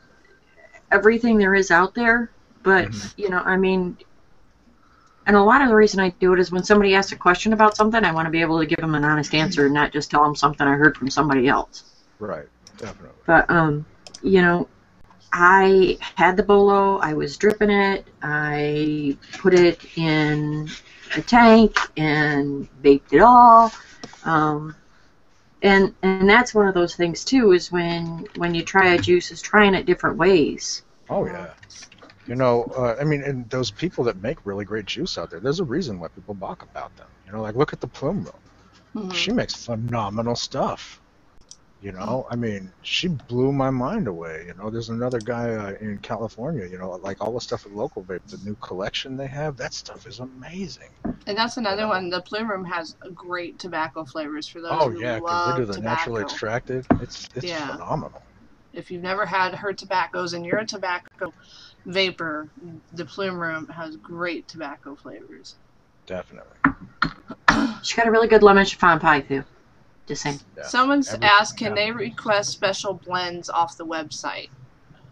everything there is out there, but you know, I mean, and a lot of the reason I do it is when somebody asks a question about something, I want to be able to give them an honest answer and not just tell them something I heard from somebody else. Right, definitely. But, you know, I had the Bolo, I was dripping it, I put it in a tank and baked it all. And that's one of those things, too, is when you try a juice, is trying it different ways. Oh, yeah. You know, I mean, and those people that make really great juice out there, there's a reason why people balk about them. You know, like, look at the Plume Room. She makes phenomenal stuff. You know, I mean, she blew my mind away. You know, there's another guy in California, you know, like all the stuff with Local Vape, the new collection they have, that stuff is amazing. And that's You another know? one. The Plume Room has great tobacco flavors for those Oh who yeah, because they do love the tobacco. naturally extracted. It's Yeah. phenomenal. If you've never had her tobaccos and you're a tobacco vapor, the Plume Room has great tobacco flavors. Definitely. She's got a really good lemon chiffon pie too. Just saying. Yeah. Someone's Everything asked, can they happens. request special blends off the website?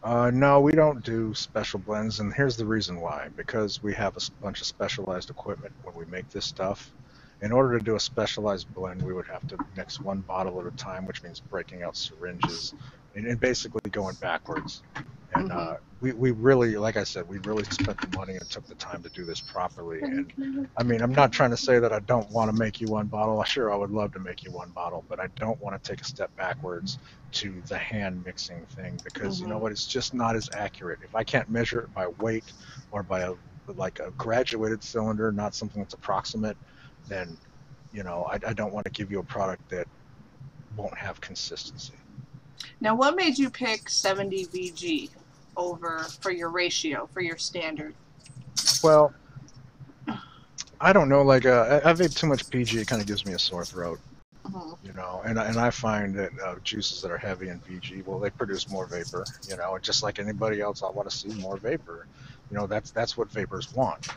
No, we don't do special blends, and here's the reason why. Because we have a bunch of specialized equipment when we make this stuff. In order to do a specialized blend, we would have to mix one bottle at a time, which means breaking out syringes and basically going backwards. And we really, like I said, we really spent the money and took the time to do this properly. And I mean, I'm not trying to say that I don't want to make you one bottle. Sure, I would love to make you one bottle, but I don't want to take a step backwards to the hand mixing thing because you know what? It's just not as accurate. If I can't measure it by weight or by like a graduated cylinder, not something that's approximate, then you know I don't want to give you a product that won't have consistency. Now, what made you pick 70 VG over for your ratio, for your standard? Well, I don't know. Like I vape too much PG, it kind of gives me a sore throat. You know, and I find that juices that are heavy in VG, well, they produce more vapor. You know, and just like anybody else, I want to see more vapor. You know, that's what vapors want.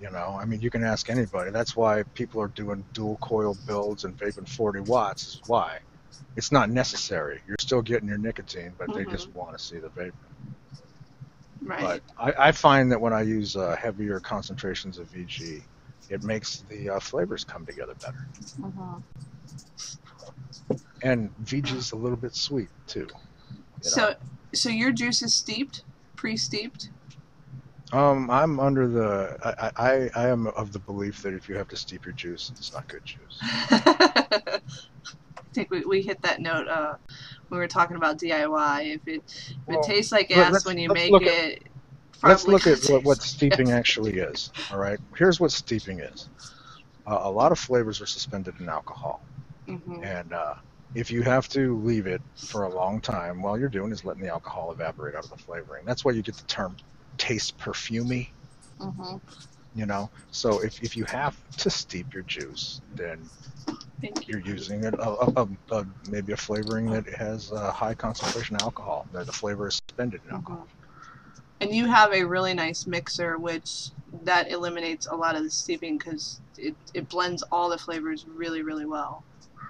You know, I mean, you can ask anybody. That's why people are doing dual coil builds and vaping 40 watts. Is why. It's not necessary. You're still getting your nicotine, but they just want to see the vapor. Right. But I find that when I use heavier concentrations of VG, it makes the flavors come together better. And VG is a little bit sweet too. So your juice is steeped, pre-steeped? I'm under the I am of the belief that if you have to steep your juice, it's not good juice. I think we hit that note when we were talking about DIY. If it tastes like ass when you make it, let's look at what steeping actually is. All right, here's what steeping is. A lot of flavors are suspended in alcohol, and if you have to leave it for a long time, all you're doing is letting the alcohol evaporate out of the flavoring. That's why you get the term taste perfumey. You know, so if you have to steep your juice, then you're using maybe a flavoring that has a high concentration of alcohol. The flavor is suspended in alcohol. And you have a really nice mixer, which that eliminates a lot of the steeping because it blends all the flavors really, really well.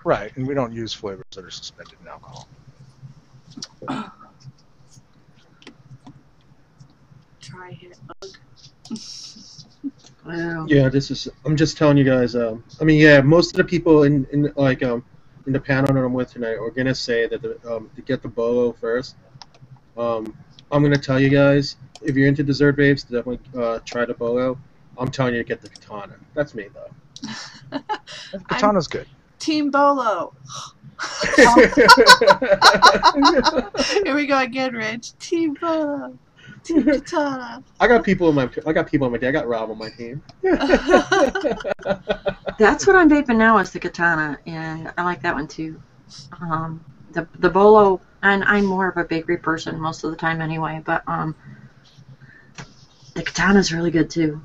Right, and we don't use flavors that are suspended in alcohol. Try hit bug. Wow. Yeah, I'm just telling you guys. I mean, yeah, most of the people in the panel that I'm with tonight are gonna say that to get the Bolo first. I'm gonna tell you guys, if you're into dessert vapes, definitely try the Bolo. I'm telling you to get the Katana. That's me though. Katana's good. Team Bolo. Here we go again, Rich. Team Bolo. Team Katana. I got people on my team. I got Rob on my team. That's what I'm vaping now is the Katana, and I like that one too. The Bolo, and I'm more of a bakery person most of the time anyway, but the Katana's really good too.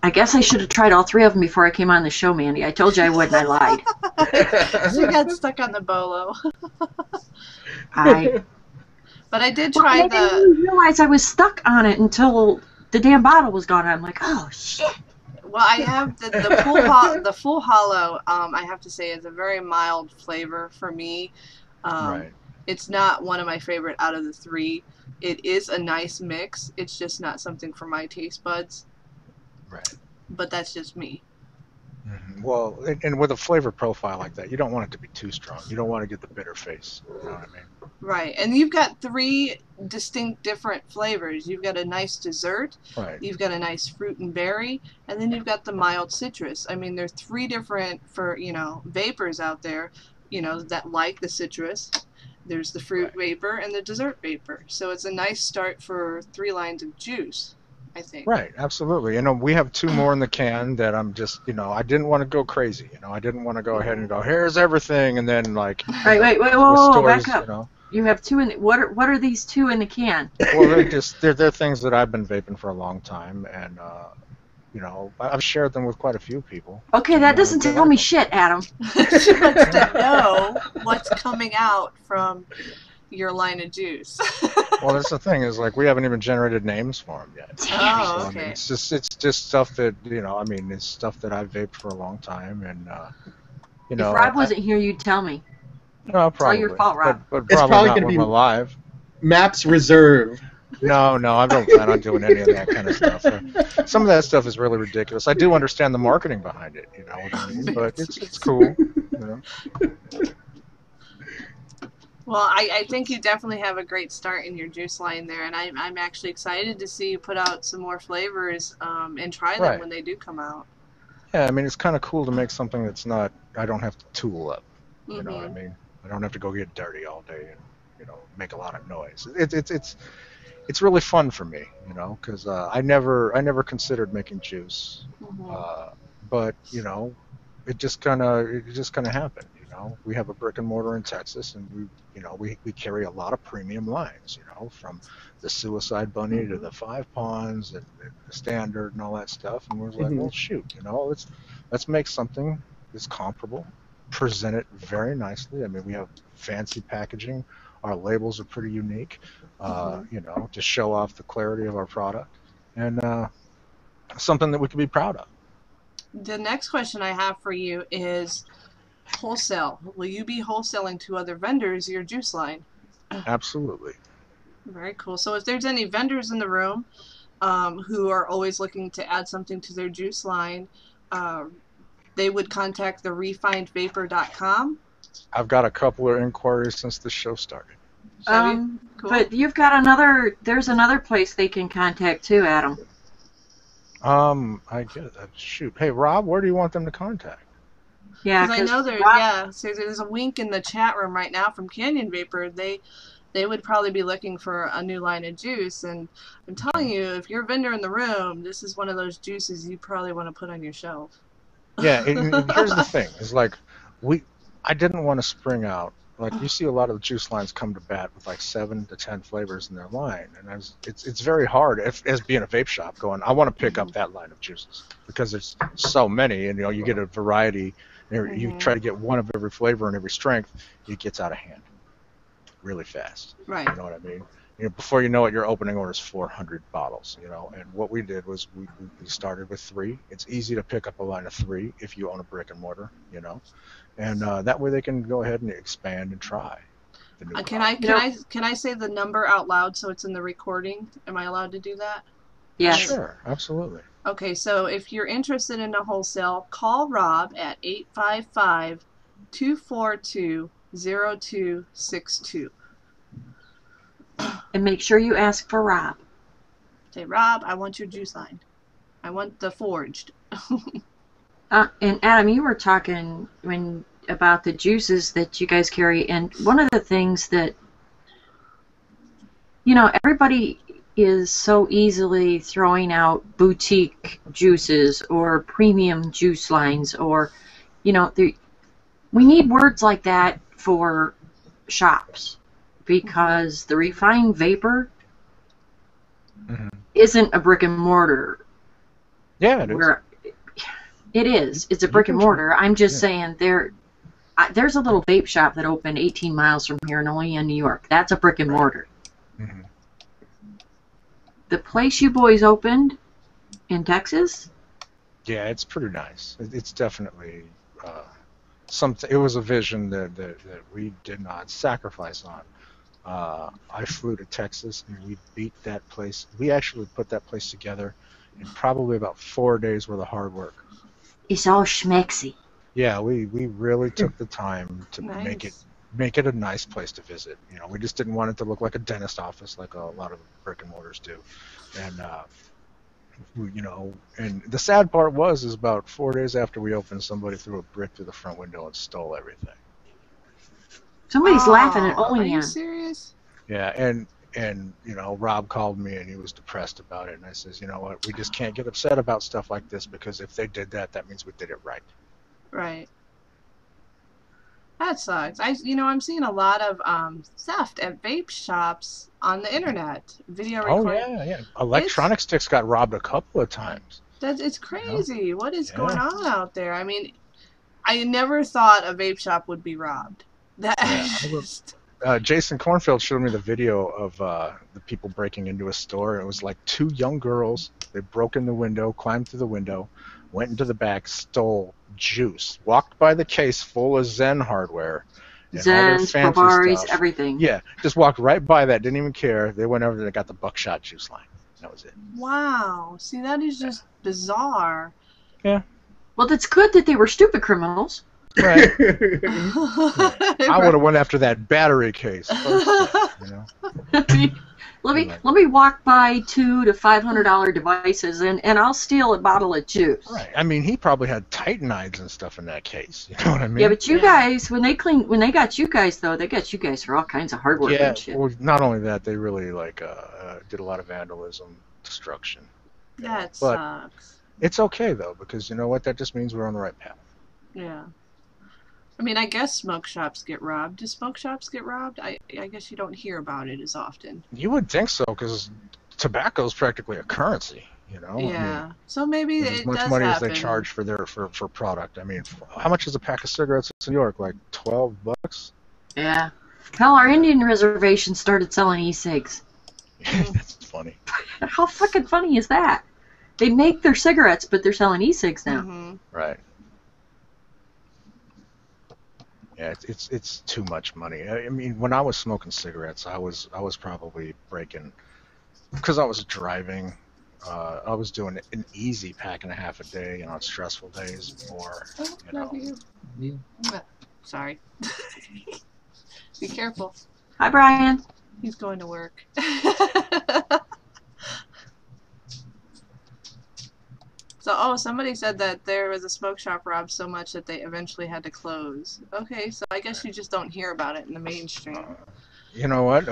I guess I should have tried all three of them before I came on the show, Mandy. I told you I would, and I lied. She got stuck on the Bolo. But I did try I didn't realize I was stuck on it until the damn bottle was gone. I'm like, oh shit. Well, I have the full hollow. I have to say, is a very mild flavor for me. Right. It's not one of my favorite out of the three. It is a nice mix. It's just not something for my taste buds. Right. But that's just me. Well, and with a flavor profile like that, you don't want it to be too strong. You don't want to get the bitter face. You know what I mean? Right. And you've got three distinct different flavors. You've got a nice dessert. Right. You've got a nice fruit and berry. And then you've got the mild citrus. I mean, there's three different, vapors out there, that like the citrus. There's the fruit vapor and the dessert vapor. So it's a nice start for three lines of juice. I think. Right, absolutely. We have 2 more in the can that I'm just, I didn't want to go crazy. I didn't want to go ahead and go, here's everything, and then like. Wait, with whoa, stories, back up. You have 2 in. What are these 2 in the can? Well, they're things that I've been vaping for a long time, and I've shared them with quite a few people. Okay, that doesn't tell me shit, Adam. She wants to know what's coming out from your line of juice. Well, that's the thing is like we haven't even generated names for them yet. Oh, so, okay. I mean, it's just stuff that it's stuff that I've vaped for a long time, and If Rob wasn't here, you'd tell me. No, probably. It's all your fault, Rob. But It's probably probably not going to when be we're live. Maps Reserve. No, I don't plan on doing any of that kind of stuff. Some of that stuff is really ridiculous. I do understand the marketing behind it, you know what I mean? But it's cool. Well, I think you definitely have a great start in your juice line there, and I'm actually excited to see you put out some more flavors and try them when they do come out. Yeah, I mean, it's kind of cool to make something that's not, I don't have to tool up, you know what I mean? I don't have to go get dirty all day and, make a lot of noise. It's really fun for me, because I never considered making juice, but it just kind of happened. We have a brick and mortar in Texas, and we carry a lot of premium lines, from the Suicide Bunny to the 5 Ponds and the Standard and all that stuff. And we're like, well, shoot, let's make something that's comparable, present it very nicely. I mean, we have fancy packaging. Our labels are pretty unique, to show off the clarity of our product, and something that we can be proud of. The next question I have for you is wholesale. Will you be wholesaling to other vendors your juice line? Absolutely. Very cool. So if there's any vendors in the room who are always looking to add something to their juice line, they would contact the refinedvapor.com. I've got a couple of inquiries since the show started. Cool. But you've got there's another place they can contact too, Adam. I get that. Shoot. Hey, Rob, where do you want them to contact? Yeah, because I know so there's a wink in the chat room right now from Canyon Vapor. They would probably be looking for a new line of juice, and I'm telling you, if you're a vendor in the room, this is one of those juices you probably want to put on your shelf. Yeah, and here's the thing: is like I didn't want to spring out. Like you see a lot of the juice lines come to bat with like 7 to 10 flavors in their line, and it's very hard as being a vape shop going, I want to pick up that line of juices because there's so many, and you get a variety. You try to get one of every flavor and every strength, it gets out of hand really fast. Right. You know what I mean? Before you know it, your opening order is 400 bottles. And what we did was we started with 3. It's easy to pick up a line of 3 if you own a brick and mortar. And that way they can go ahead and expand and try. Can I say the number out loud so it's in the recording? Am I allowed to do that? Yeah. Sure, absolutely. Okay, so if you're interested in a wholesale, call Rob at 855-242-0262. And make sure you ask for Rob. Say, Rob, I want your juice line. I want the forged. And Adam, you were talking about the juices that you guys carry, and one of the things that everybody is so easily throwing out boutique juices or premium juice lines, or we need words like that for shops, because the refined vapor isn't a brick and mortar. Yeah, it is. It is. It's a brick and mortar. I'm just saying there's a little vape shop that opened 18 miles from here in Olean, New York. That's a brick and mortar. The place you boys opened in Texas? Yeah, it's pretty nice. It's definitely something. It was a vision that we did not sacrifice on. I flew to Texas and we beat that place. We actually put that place together in probably about 4 days worth of hard work. It's all schmexy. Yeah, we really took the time to make it a nice place to visit. We just didn't want it to look like a dentist office like a lot of brick and mortars do. And and the sad part is about 4 days after we opened, somebody threw a brick through the front window and stole everything. Somebody's laughing at Olean. Are you serious? Yeah, and And, you know, Rob called me and he was depressed about it. And I says, you know what, we just can't get upset about stuff like this because if they did that, that means we did it right. Right. That sucks. I'm seeing a lot of theft at vape shops on the internet. Video recording. Oh, yeah. Electronic sticks got robbed a couple of times. It's crazy. You know? What is going on out there? I mean, I never thought a vape shop would be robbed. Jason Cornfield showed me the video of the people breaking into a store. It was like two young girls. They broke in the window, climbed through the window, went into the back, stole juice, walked by the case full of Zen hardware. Zens, Probaris, everything. Yeah, just walked right by that, didn't even care. They went over there and got the buckshot juice line. That was it. Wow. See, that is just bizarre. Yeah. Well, that's good that they were stupid criminals. Right. I would have went after that battery case first, you know? Let me walk by $200 to $500 devices and I'll steal a bottle of juice. Right. I mean, he probably had Titanides and stuff in that case. You know what I mean? Yeah, but you guys, when they got you guys though, they got you guys for all kinds of hardware and shit. Well, not only that, they really did a lot of vandalism, destruction. That sucks. It's okay though, because you know what? That just means we're on the right path. Yeah. I mean, I guess smoke shops get robbed. Do smoke shops get robbed? I guess you don't hear about it as often. You would think so, because tobacco is practically a currency, you know? Yeah. I mean, so maybe it does happen. As much money as they charge for product. I mean, how much is a pack of cigarettes in New York? Like $12? Yeah. Hell, our Indian reservation started selling e-cigs. That's funny. How fucking funny is that? They make their cigarettes, but they're selling e-cigs now. Mm-hmm. Right. Yeah, it's too much money. I mean, when I was smoking cigarettes, I was probably breaking, because I was driving. I was doing an easy pack and a half a day, and on stressful days, or Sorry. Be careful. Hi, Brian. He's going to work. So, somebody said that there was a smoke shop robbed so much that they eventually had to close. Okay, so I guess you just don't hear about it in the mainstream. You know what?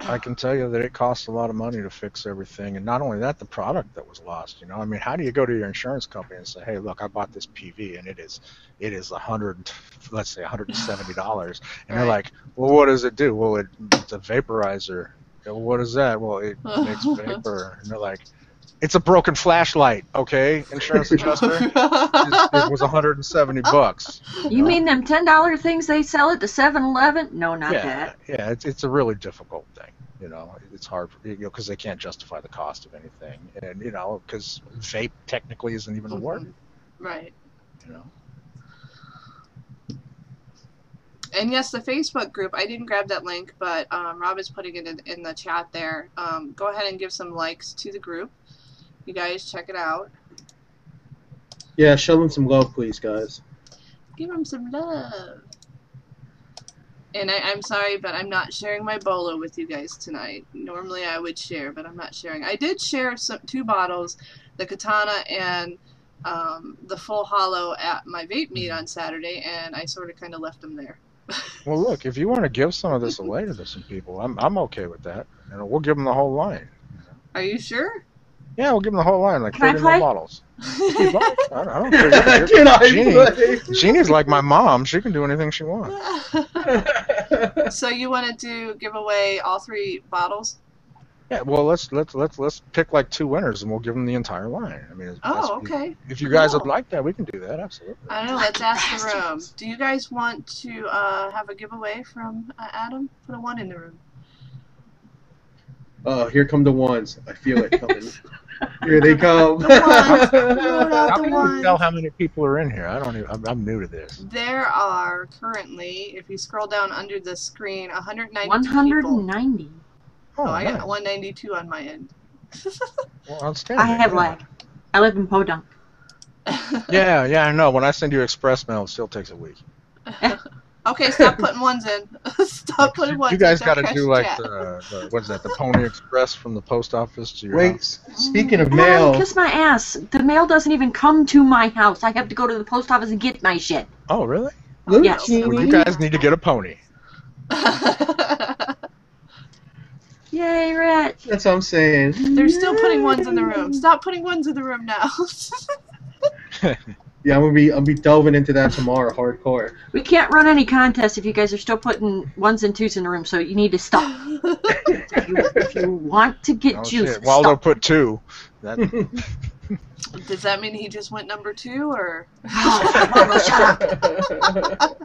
I can tell you that it costs a lot of money to fix everything, and not only that, the product that was lost. You know, I mean, how do you go to your insurance company and say, "Hey, look, I bought this PV, and it is $170," and they're like, "Well, what does it do?" "Well, it's a vaporizer." "Well, what is that?" "Well, it makes vapor," and they're like, "It's a broken flashlight, okay, insurance adjuster." It was $170. You mean them $10 things they sell at the 7-Eleven? No, not that. Yeah, it's a really difficult thing. You know, it's hard because they can't justify the cost of anything, and you know, because vape technically isn't even a word. Right. You know. And yes, the Facebook group, I didn't grab that link, but Rob is putting it in the chat there. Go ahead and give some likes to the group. You guys check it out. Yeah, show them some love, please, guys. Give them some love. And I'm sorry, but I'm not sharing my bolo with you guys tonight. Normally I would share, but I'm not sharing. I did share 2 bottles, the Katana and the Full Hollow at my vape meet on Saturday, and I sort of kind of left them there. Well, look, if you want to give some of this away to some people, I'm okay with that. You know, we'll give them the whole line. Are you sure? Yeah, we'll give them the whole line, like 30 more bottles. I don't care. Jeannie's like my mom. She can do anything she wants. So you wanted to give away all 3 bottles? Yeah, well, let's pick like 2 winners, and we'll give them the entire line. I mean, okay. If you guys would like that, we can do that. Absolutely. I don't know. Let's ask the room. Do you guys want to have a giveaway from Adam? Put a 1 in the room. Oh, here come the ones. I feel it coming. Here they come. How can you tell how many people are in here? I'm new to this. There are currently, if you scroll down under the screen, 190 190. People. Oh, I got 192 on my end. Well, outstanding. I have lag. I live in Podunk. Yeah, I know. When I send you express mail, it still takes a week. Okay, stop putting 1s in. Stop putting 1s in. You guys got to do like the what's that? The Pony Express from the post office to your house. Speaking of mail, kiss my ass. The mail doesn't even come to my house. I have to go to the post office and get my shit. Oh, really? Yes. Well, you guys need to get a pony. Yeah, Yay, Rich. That's what I'm saying. They're still putting ones in the room. Stop putting ones in the room now. Yeah, I'll be delving into that tomorrow, hardcore. We can't run any contests if you guys are still putting ones and twos in the room, so you need to stop. if you want to get juice, Waldo stop. put 2. That... Does that mean he just went number 2, or? Shut up.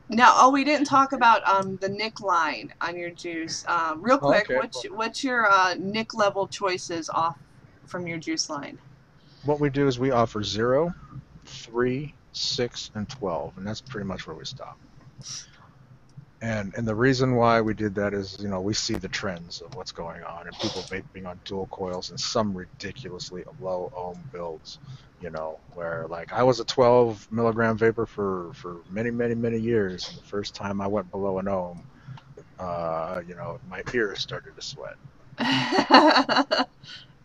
Now, we didn't talk about the Nick line on your juice. Real quick, Okay. what's your Nick level choices off from your juice line? What we do is we offer 0, 3, 6, and 12, and that's pretty much where we stop. And the reason why we did that is, we see the trends of what's going on, and people vaping on dual coils and some ridiculously low ohm builds, where like I was a 12 milligram vapor for many, many, many years, and the first time I went below an ohm, my ears started to sweat.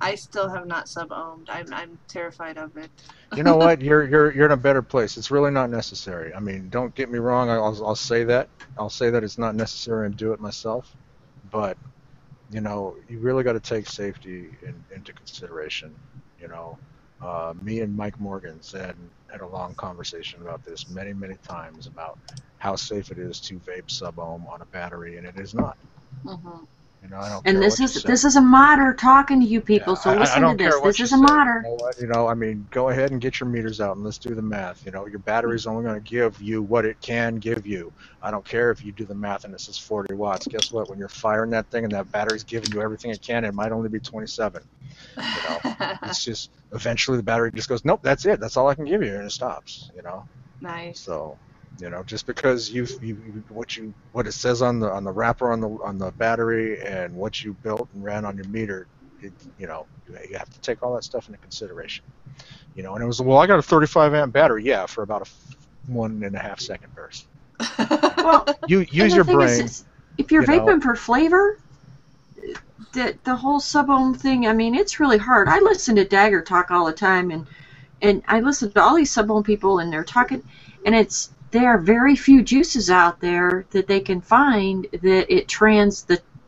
I still have not sub-ohmed. I'm terrified of it. You know what? You're in a better place. It's really not necessary. I mean, don't get me wrong. I'll say that. I'll say that it's not necessary and do it myself. But you really got to take safety into consideration. Me and Mike Morgans had a long conversation about this many, many times about how safe it is to vape sub-ohm on a battery, and it is not. Mm-hmm. I don't And care this what is you say. this is a modder talking to you people, so I listen don't to care this. what This you is a say. modder. You know what? I mean, go ahead and get your meters out and let's do the math. Your battery's only going to give you what it can give you. I don't care if you do the math and it says 40 watts. Guess what? When you're firing that thing and that battery's giving you everything it can, it might only be 27. It's just eventually the battery just goes, nope, that's it. That's all I can give you, and it stops. Nice. So. Just because what it says on the wrapper on the battery and what you built and ran on your meter, you have to take all that stuff into consideration. And it was, well, I got a 35 amp battery, yeah, for about a 1.5 second burst. Well, You use your brain. If you're vaping for flavor, the whole sub-ohm thing, I mean, it's really hard. I listen to Dagger talk all the time, and I listen to all these sub-ohm people, and they're talking, and there are very few juices out there that they can find that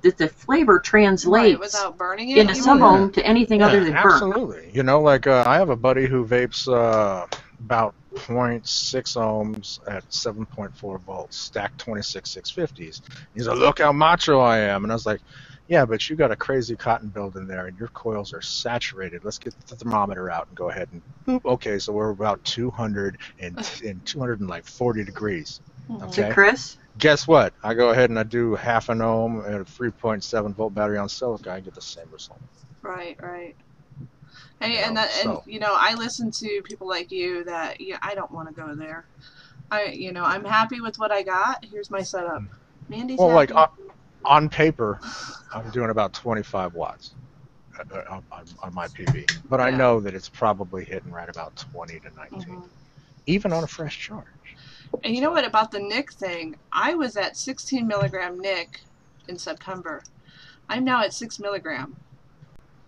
that the flavor translates without burning it in a sub-ohm to anything other than burn. Absolutely. I have a buddy who vapes about 0.6 ohms at 7.4 volts, stacked 26 650s. He's like, look how macho I am. And I was like, yeah, but you got a crazy cotton build in there, and your coils are saturated. Let's get the thermometer out and go ahead and boop. Okay, so we're about 200 and 240 degrees. Okay. So Chris? Guess what? I go ahead and I do half an ohm and a 3.7 volt battery on silica. I get the same result. Right. Hey, I listen to people like you that I don't want to go there. I'm happy with what I got. Here's my setup. Mandy's happy. Like on paper, I'm doing about 25 watts on my PV, but I know that it's probably hitting right about 20 to 19, even on a fresh charge. And you know what about the Nick thing? I was at 16 milligram Nick in September. I'm now at 6 milligram.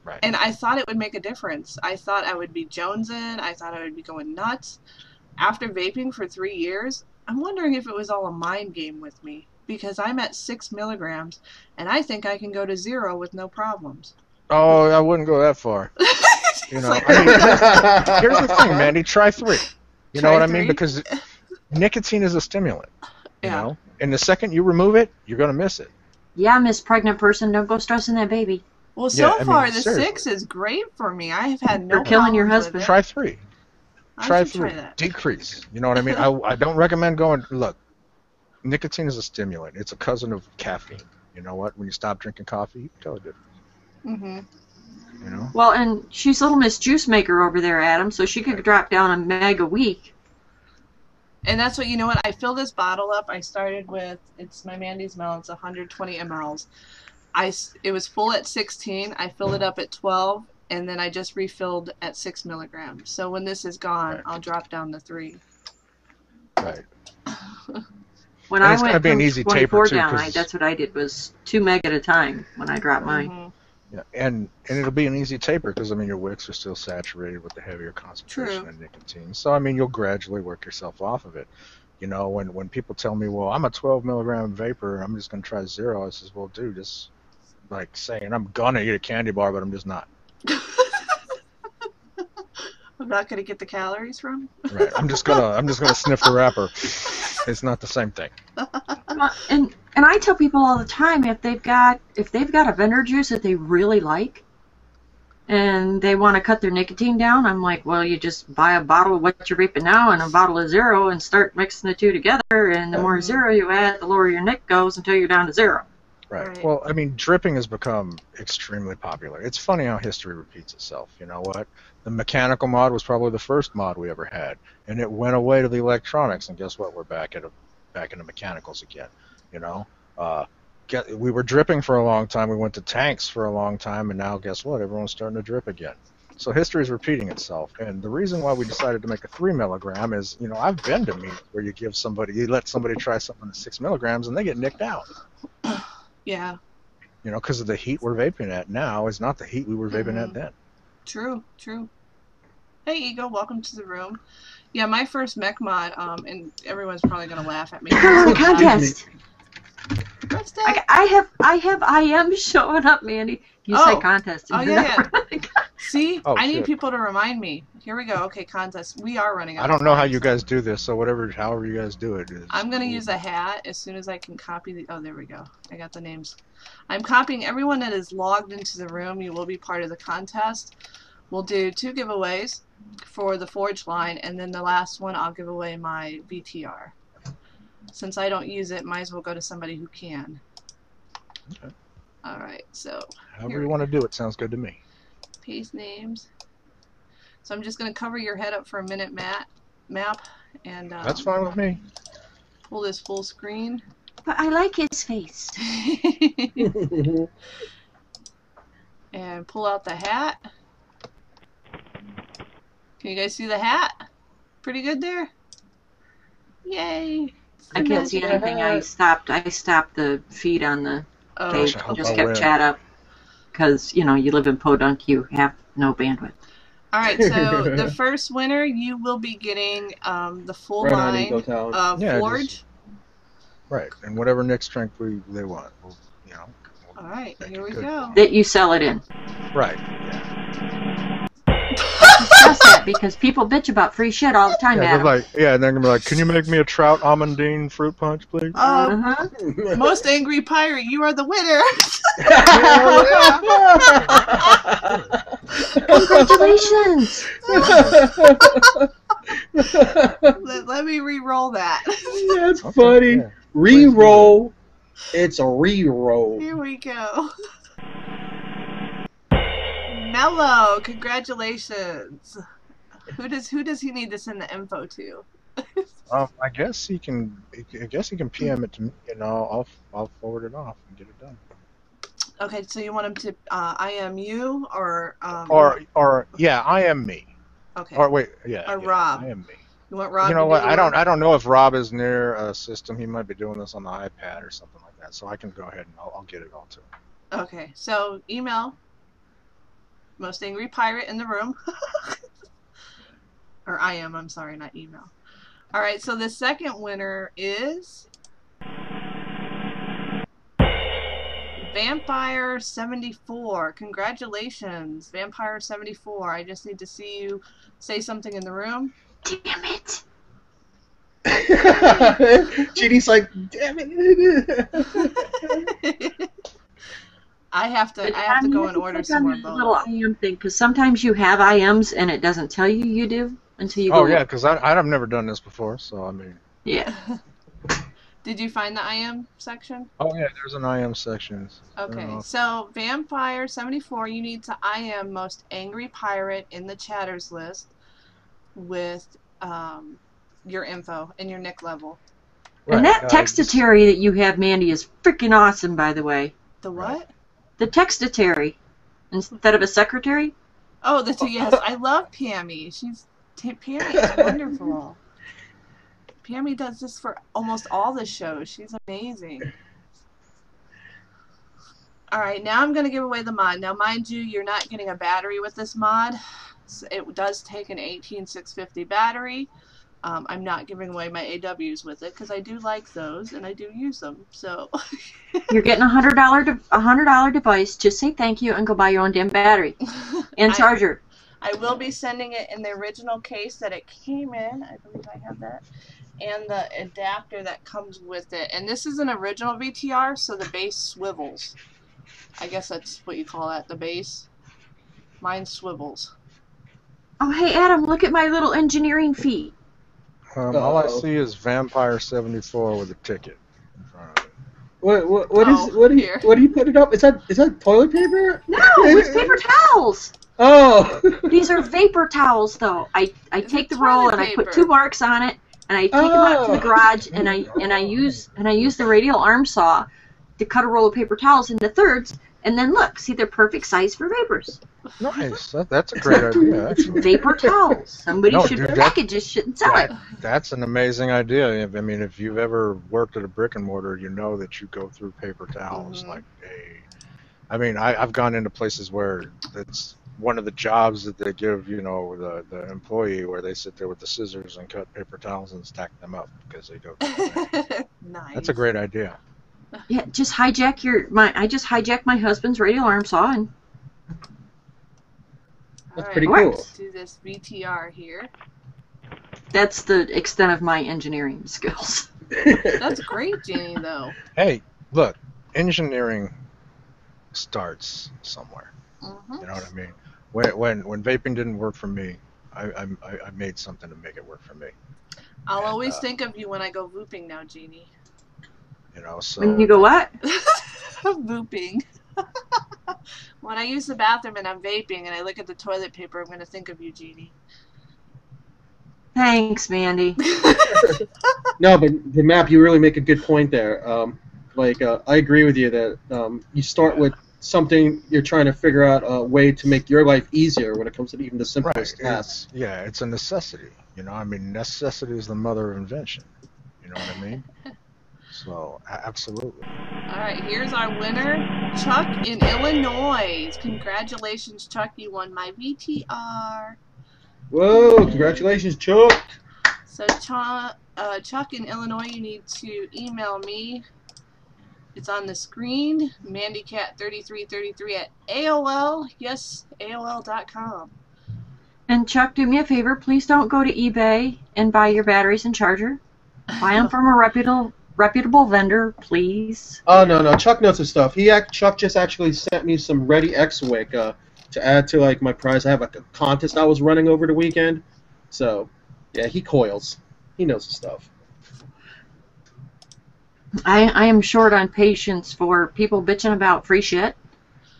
Right. And I thought it would make a difference. I thought I would be jonesing. I thought I would be going nuts. After vaping for 3 years, I'm wondering if it was all a mind game with me. Because I'm at 6 milligrams, and I think I can go to 0 with no problems. Oh, I wouldn't go that far. Here's the thing, Mandy. Try 3. You know what I mean? Because nicotine is a stimulant. You know, and the second you remove it, you're gonna miss it. Yeah, Miss Pregnant Person, don't go stressing that baby. Well, so far the seriously. 6 is great for me. I have had no. For killing your husband. Try 3. Try 3. Decrease. You know what I mean? I don't recommend going. Look. Nicotine is a stimulant. It's a cousin of caffeine. You know what? When you stop drinking coffee, you can tell a difference. Well, and she's Little Miss Juice Maker over there, Adam, so she could drop down a meg a week. And that's what, what? I fill this bottle up. I started with, it's my Mandy's Melon. It's 120 mLs. It was full at 16. I filled it up at 12, and then I just refilled at 6 milligrams. So when this is gone, I'll drop down to 3. Right. When I went be an from easy 24 taper down, that's what I did, was 2 meg at a time when I dropped mine. Yeah, and it'll be an easy taper because, your wicks are still saturated with the heavier concentration of nicotine. So, you'll gradually work yourself off of it. You know, when people tell me, well, I'm a 12 milligram vapor, I'm just gonna try 0. I says, well, dude, it's like saying I'm gonna eat a candy bar, but I'm just not. I'm not gonna get the calories from. Right. I'm just gonna sniff the wrapper. It's not the same thing. And I tell people all the time, if they've got a vendor juice that they really like, and they want to cut their nicotine down, I'm like, well, you just buy a bottle of what you're vaping now and a bottle of 0 and start mixing the two together, and the more 0 you add, the lower your nic goes until you're down to 0. Right. Well, I mean, dripping has become extremely popular. It's funny how history repeats itself. You know what? The mechanical mod was probably the first mod we ever had, and it went away to the electronics, and guess what? We're back in the mechanicals again. You know, we were dripping for a long time. We went to tanks for a long time, and now guess what? Everyone's starting to drip again. So history is repeating itself, and the reason why we decided to make a 3 milligram is, you know, I've been to meetings where you let somebody try something at 6 milligrams, and they get nicked out. Yeah. You know, because of the heat we're vaping at now is not the heat we were vaping at then. True. Hey, Ego, welcome to the room. Yeah, my first mech mod, and everyone's probably gonna laugh at me. Contest. What's that? I have IM showing up, Mandy. You say contest. Oh yeah. See, Oh, I need shit. people to remind me. Here we go. Okay, contest. We are running out. I don't know how you guys do this, so however you guys do it. I'm gonna use a hat as soon as I can copy the. Oh, there we go. I got the names. I'm copying everyone that is logged into the room. You will be part of the contest. We'll do 2 giveaways for the Forge line, and then the last one I'll give away my VTR. Since I don't use it, might as well go to somebody who can. Okay. All right, so. However you want to do it sounds good to me. Paste names. So I'm just going to cover your head up for a minute, map, and That's fine with me. pull this full screen. But I like his face. And pull out the hat. Can you guys see the hat? Pretty good there? Yay. I can't see anything. I stopped the feed on the page. I hope Just I kept win. chat up. Because, you know, you live in Podunk, you have no bandwidth. Alright, so the first winner, you will be getting the full Right on, line Eagle Town. of Yeah, Forge. Right, and whatever nick strength they want. You know. Alright, here we go. That you sell it in. Right. Discuss that because people bitch about free shit all the time, Yeah, Adam. and they're gonna be like, can you make me a trout almondine fruit punch, please? Most angry pirate, you are the winner. Congratulations! Let me re-roll that. That's Okay, funny. yeah. Re-roll. It's a re-roll. Here we go. Mello, congratulations. Who does he need to send the info to? I guess he can PM it to me, and I'll forward it off and get it done. Okay, so you want him to IM you or yeah, I am me. okay. Or wait, yeah, Or yeah, Rob. I am me. You want Rob? You know to what? do the I work? don't know if Rob is near a system. He might be doing this on the iPad or something like that. So I can go ahead and I'll get it all to him. Okay, so email most angry pirate in the room. Or I'm sorry, not email. All right, so the second winner is Vampire 74. Congratulations, Vampire 74. I just need to see you say something in the room. Damn it! Jeannie's like, damn it. I have to go and order some more the little bones. IM thing, because sometimes you have IMs and it doesn't tell you do until you go. Oh yeah, because I've never done this before. So I mean. Yeah. Did you find the IM section? Oh yeah, there's an IM section. Okay, so Vampire 74, you need to IM most angry pirate in the chatters list with your info and your nick level. And that textatory that you have, Mandy, is freaking awesome, by the way. The what? The textatory instead of a secretary. Oh, yes, I love Pammy. Pammy is wonderful. Pammy does this for almost all the shows. She's amazing. Alright, now I'm going to give away the mod. Now, mind you, you're not getting a battery with this mod. So it does take an 18650 battery. I'm not giving away my AWs with it because I do like those and I do use them. So You're getting $100 device. Just say thank you and go buy your own damn battery and charger. I will be sending it in the original case that it came in. I believe I have that. And the adapter that comes with it. And this is an original VTR, so the base swivels. I guess that's what you call that, the base. Mine swivels. Oh, hey, Adam, look at my little engineering feat. All I see is Vampire 74 with a ticket in front of it. What do you put it up? Is that toilet paper? No, it's paper towels. Oh. These are vapor towels, though. I take the roll and I put 2 marks on it, and I take them out to the garage, and I use the radial arm saw to cut a roll of paper towels into thirds, and then look, see, they're perfect size for vapors. Nice. That's a great idea. Actually. Vapor towels. Somebody should package this shit and sell it. That's an amazing idea. I mean, if you've ever worked at a brick and mortar, you know that you go through paper towels like I mean, I've gone into places where it's one of the jobs that they give, you know, the employee, where they sit there with the scissors and cut paper towels and stack them up because they go through. Nice. That's a great idea. Yeah, just hijack I just hijacked my husband's radial arm saw and. That's pretty cool. Let's do this VTR here. That's the extent of my engineering skills. That's great, Jeannie, though. Hey, look, engineering starts somewhere. You know what I mean? When vaping didn't work for me, I made something to make it work for me. I'll always think of you when I go vooping now, Jeannie. You know, so when you go what? Vooping. When I use the bathroom and I'm vaping and I look at the toilet paper, I'm going to think of you, Jeannie. Thanks, Mandy. No, but the map, you really make a good point there. I agree with you that you start with something you're trying to figure out a way to make your life easier when it comes to even the simplest tasks. It's a necessity. You know, I mean, necessity is the mother of invention. You know what I mean? So, absolutely. All right, here's our winner, Chuck in Illinois. Congratulations, Chuck. You won my VTR. Whoa, congratulations, Chuck. So, Chuck in Illinois, you need to email me. It's on the screen, mandycat3333 at AOL, yes, AOL.com. And Chuck, do me a favor, please don't go to eBay and buy your batteries and charger. Buy them from a reputable vendor, please. Oh, no, Chuck knows his stuff. Chuck just actually sent me some Ready X-Wick to add to my prize. I have a contest I was running over the weekend. So, yeah, he coils. He knows his stuff. I am short on patience for people bitching about free shit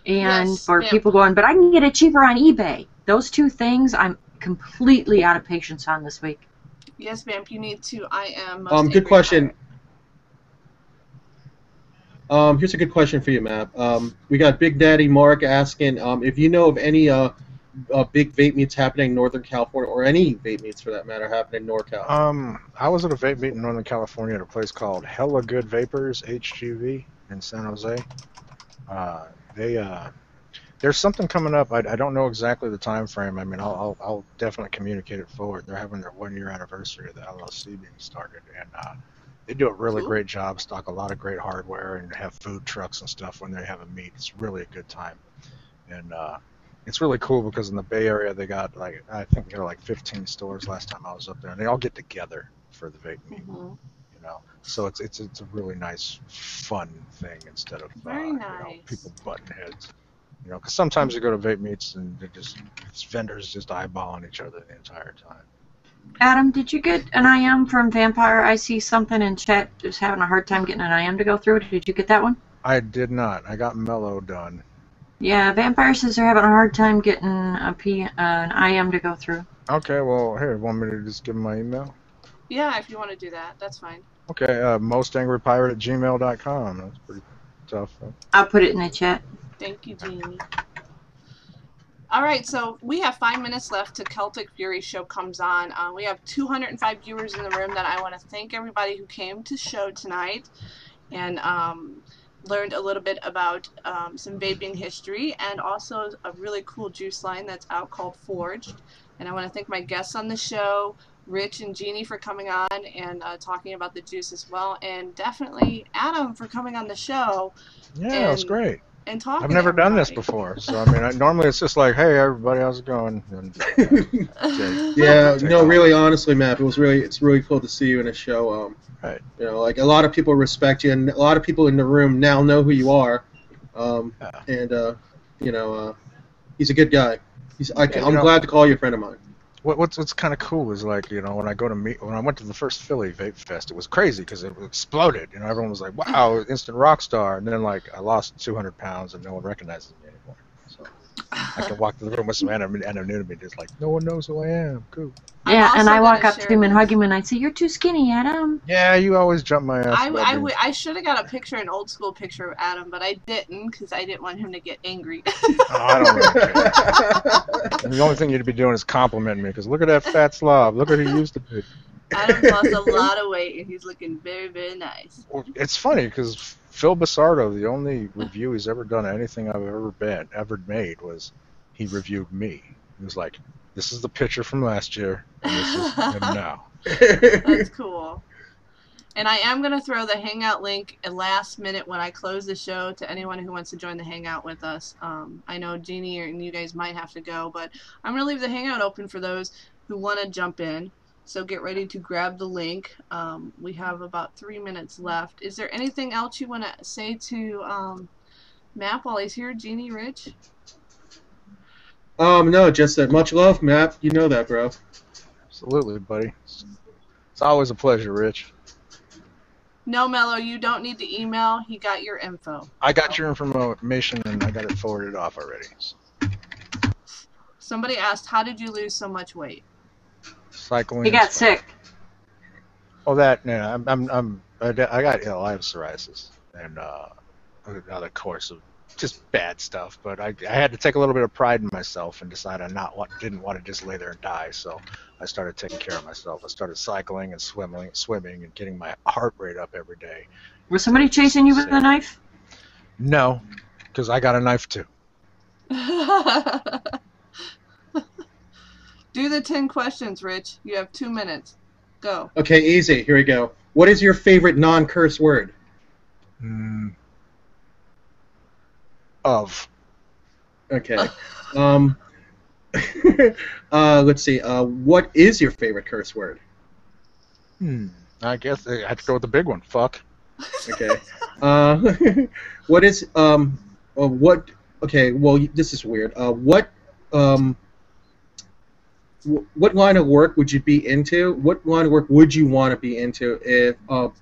and for people going, but I can get it cheaper on eBay. Those two things I'm completely out of patience on this week. Yes, Vamp, you need to. I am. Good question. Here's a good question for you, Matt. We got Big Daddy Mark asking if you know of any big vape meets happening in Northern California, or any vape meets for that matter happening in NorCal. I was at a vape meet in Northern California at a place called Hella Good Vapors, HGV, in San Jose. There's something coming up. I don't know exactly the time frame. I mean, I'll definitely communicate it forward. They're having their 1-year anniversary of the LLC being started, and they do a really great job, stock a lot of great hardware, and have food trucks and stuff when they have a meet. It's really a good time, and it's really cool because in the Bay Area they got I think there were 15 stores last time I was up there, and they all get together for the vape meet. You know, so it's a really nice, fun thing instead of people butting heads. You know, because sometimes you go to vape meets and it's vendors just eyeballing each other the entire time. Adam, did you get an IM from Vampire? I see something in chat is having a hard time getting an IM to go through. Did you get that one? I did not. I got Mellow done. Yeah, Vampire says they're having a hard time getting an IM to go through. Okay, well, here, want me to just give them my email? Yeah, if you want to do that, that's fine. Okay, mostangrypirate@gmail.com. That's pretty tough. I'll put it in the chat. Thank you, Jeannie. All right, so we have 5 minutes left till Celtic Fury show comes on. We have 205 viewers in the room. That I want to thank everybody who came to the show tonight and learned a little bit about some vaping history and also a really cool juice line that's out called Forged. And I want to thank my guests on the show, Rich and Jeannie for coming on and talking about the juice as well, and definitely Adam for coming on the show. Yeah, it was great. And talking. I've never done this before, so I mean, normally it's just like, "Hey, everybody, how's it going?" And, really, honestly, Matt, it's really cool to see you in a show. Right. You know, like a lot of people respect you, and a lot of people in the room now know who you are. And he's a good guy. I'm glad to call you a friend of mine. What's kind of cool is, like, you know, when I went to the first Philly Vape Fest, it was crazy because it exploded. You know, everyone was like, "Wow, instant rock star!" And then, like, I lost 200 pounds and no one recognizes me anymore. So I can walk to the room with some anonymity, just like, no one knows who I am. Cool. Yeah, and I walk up to him and hug him, and I say, "You're too skinny, Adam." Yeah, you always jump my ass. I should have got a picture, an old school picture of Adam, but I didn't because I didn't want him to get angry. I don't really care. And the only thing you'd be doing is complimenting me, because look at that fat slob. Look at who he used to be. Adam's lost a lot of weight, and he's looking very, very nice. Well, it's funny because Phil Basardo, the only review he's ever done anything I've ever made was he reviewed me. He was like, "This is the picture from last year, and this is him now." That's cool. And I am going to throw the Hangout link at last minute when I close the show to anyone who wants to join the Hangout with us. I know Jeannie and you guys might have to go, but I'm going to leave the Hangout open for those who want to jump in. So get ready to grab the link. We have about 3 minutes left. Is there anything else you want to say to Matt while he's here, Jeannie, Rich? No, just that much love, Matt. You know that, bro. Absolutely, buddy. It's always a pleasure, Rich. No, Mello, you don't need the email. He got your info. I got your information, and I got it forwarded off already. Somebody asked, how did you lose so much weight? Cycling. He got sick. Oh, that, yeah, I got ill. I have psoriasis, and another course of just bad stuff. But I had to take a little bit of pride in myself and decide I didn't want to just lay there and die. So I started taking care of myself. I started cycling and swimming and getting my heart rate up every day. Was somebody chasing you with a knife? No, because I got a knife too. Do the 10 questions, Rich. You have 2 minutes. Go. Okay, easy. Here we go. What is your favorite non-curse word? Of. Okay. Let's see. What is your favorite curse word? I guess I have to go with the big one. Fuck. Okay. What is what? Okay. Well, this is weird. What line of work would you be into? What line of work would you want to be into if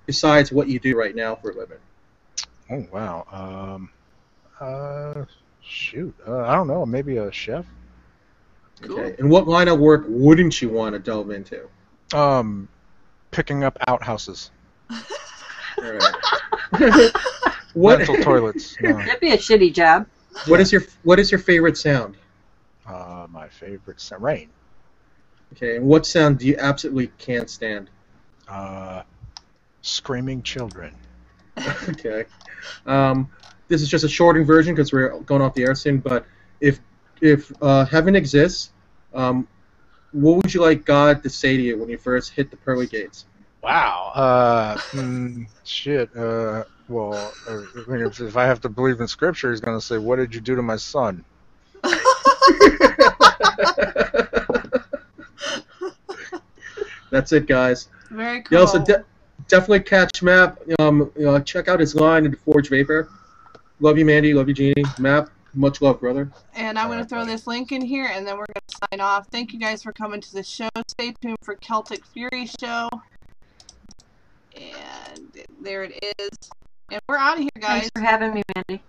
besides what you do right now for a living? Oh wow. Shoot. I don't know. Maybe a chef. Cool. Okay. And what line of work wouldn't you want to delve into? Picking up outhouses. All right. Rental toilets. No. That'd be a shitty job. What is your favorite sound? My favorite sound. Rain. Okay. And what sound do you absolutely can't stand? Screaming children. Okay. This is just a shortened version because we're going off the air soon. But if heaven exists, what would you like God to say to you when you first hit the pearly gates? Wow. Shit. Well, if I have to believe in Scripture, he's going to say, "What did you do to my son?" That's it, guys. Very cool. You also definitely catch Map. Check out his line in Forge Vapor. Love you, Mandy. Love you, Jeannie. Map, much love, brother. And I'm going to throw this link in here, and then we're going to sign off. Thank you guys for coming to the show. Stay tuned for Celtic Fury Show. And there it is. And we're out of here, guys. Thanks for having me, Mandy.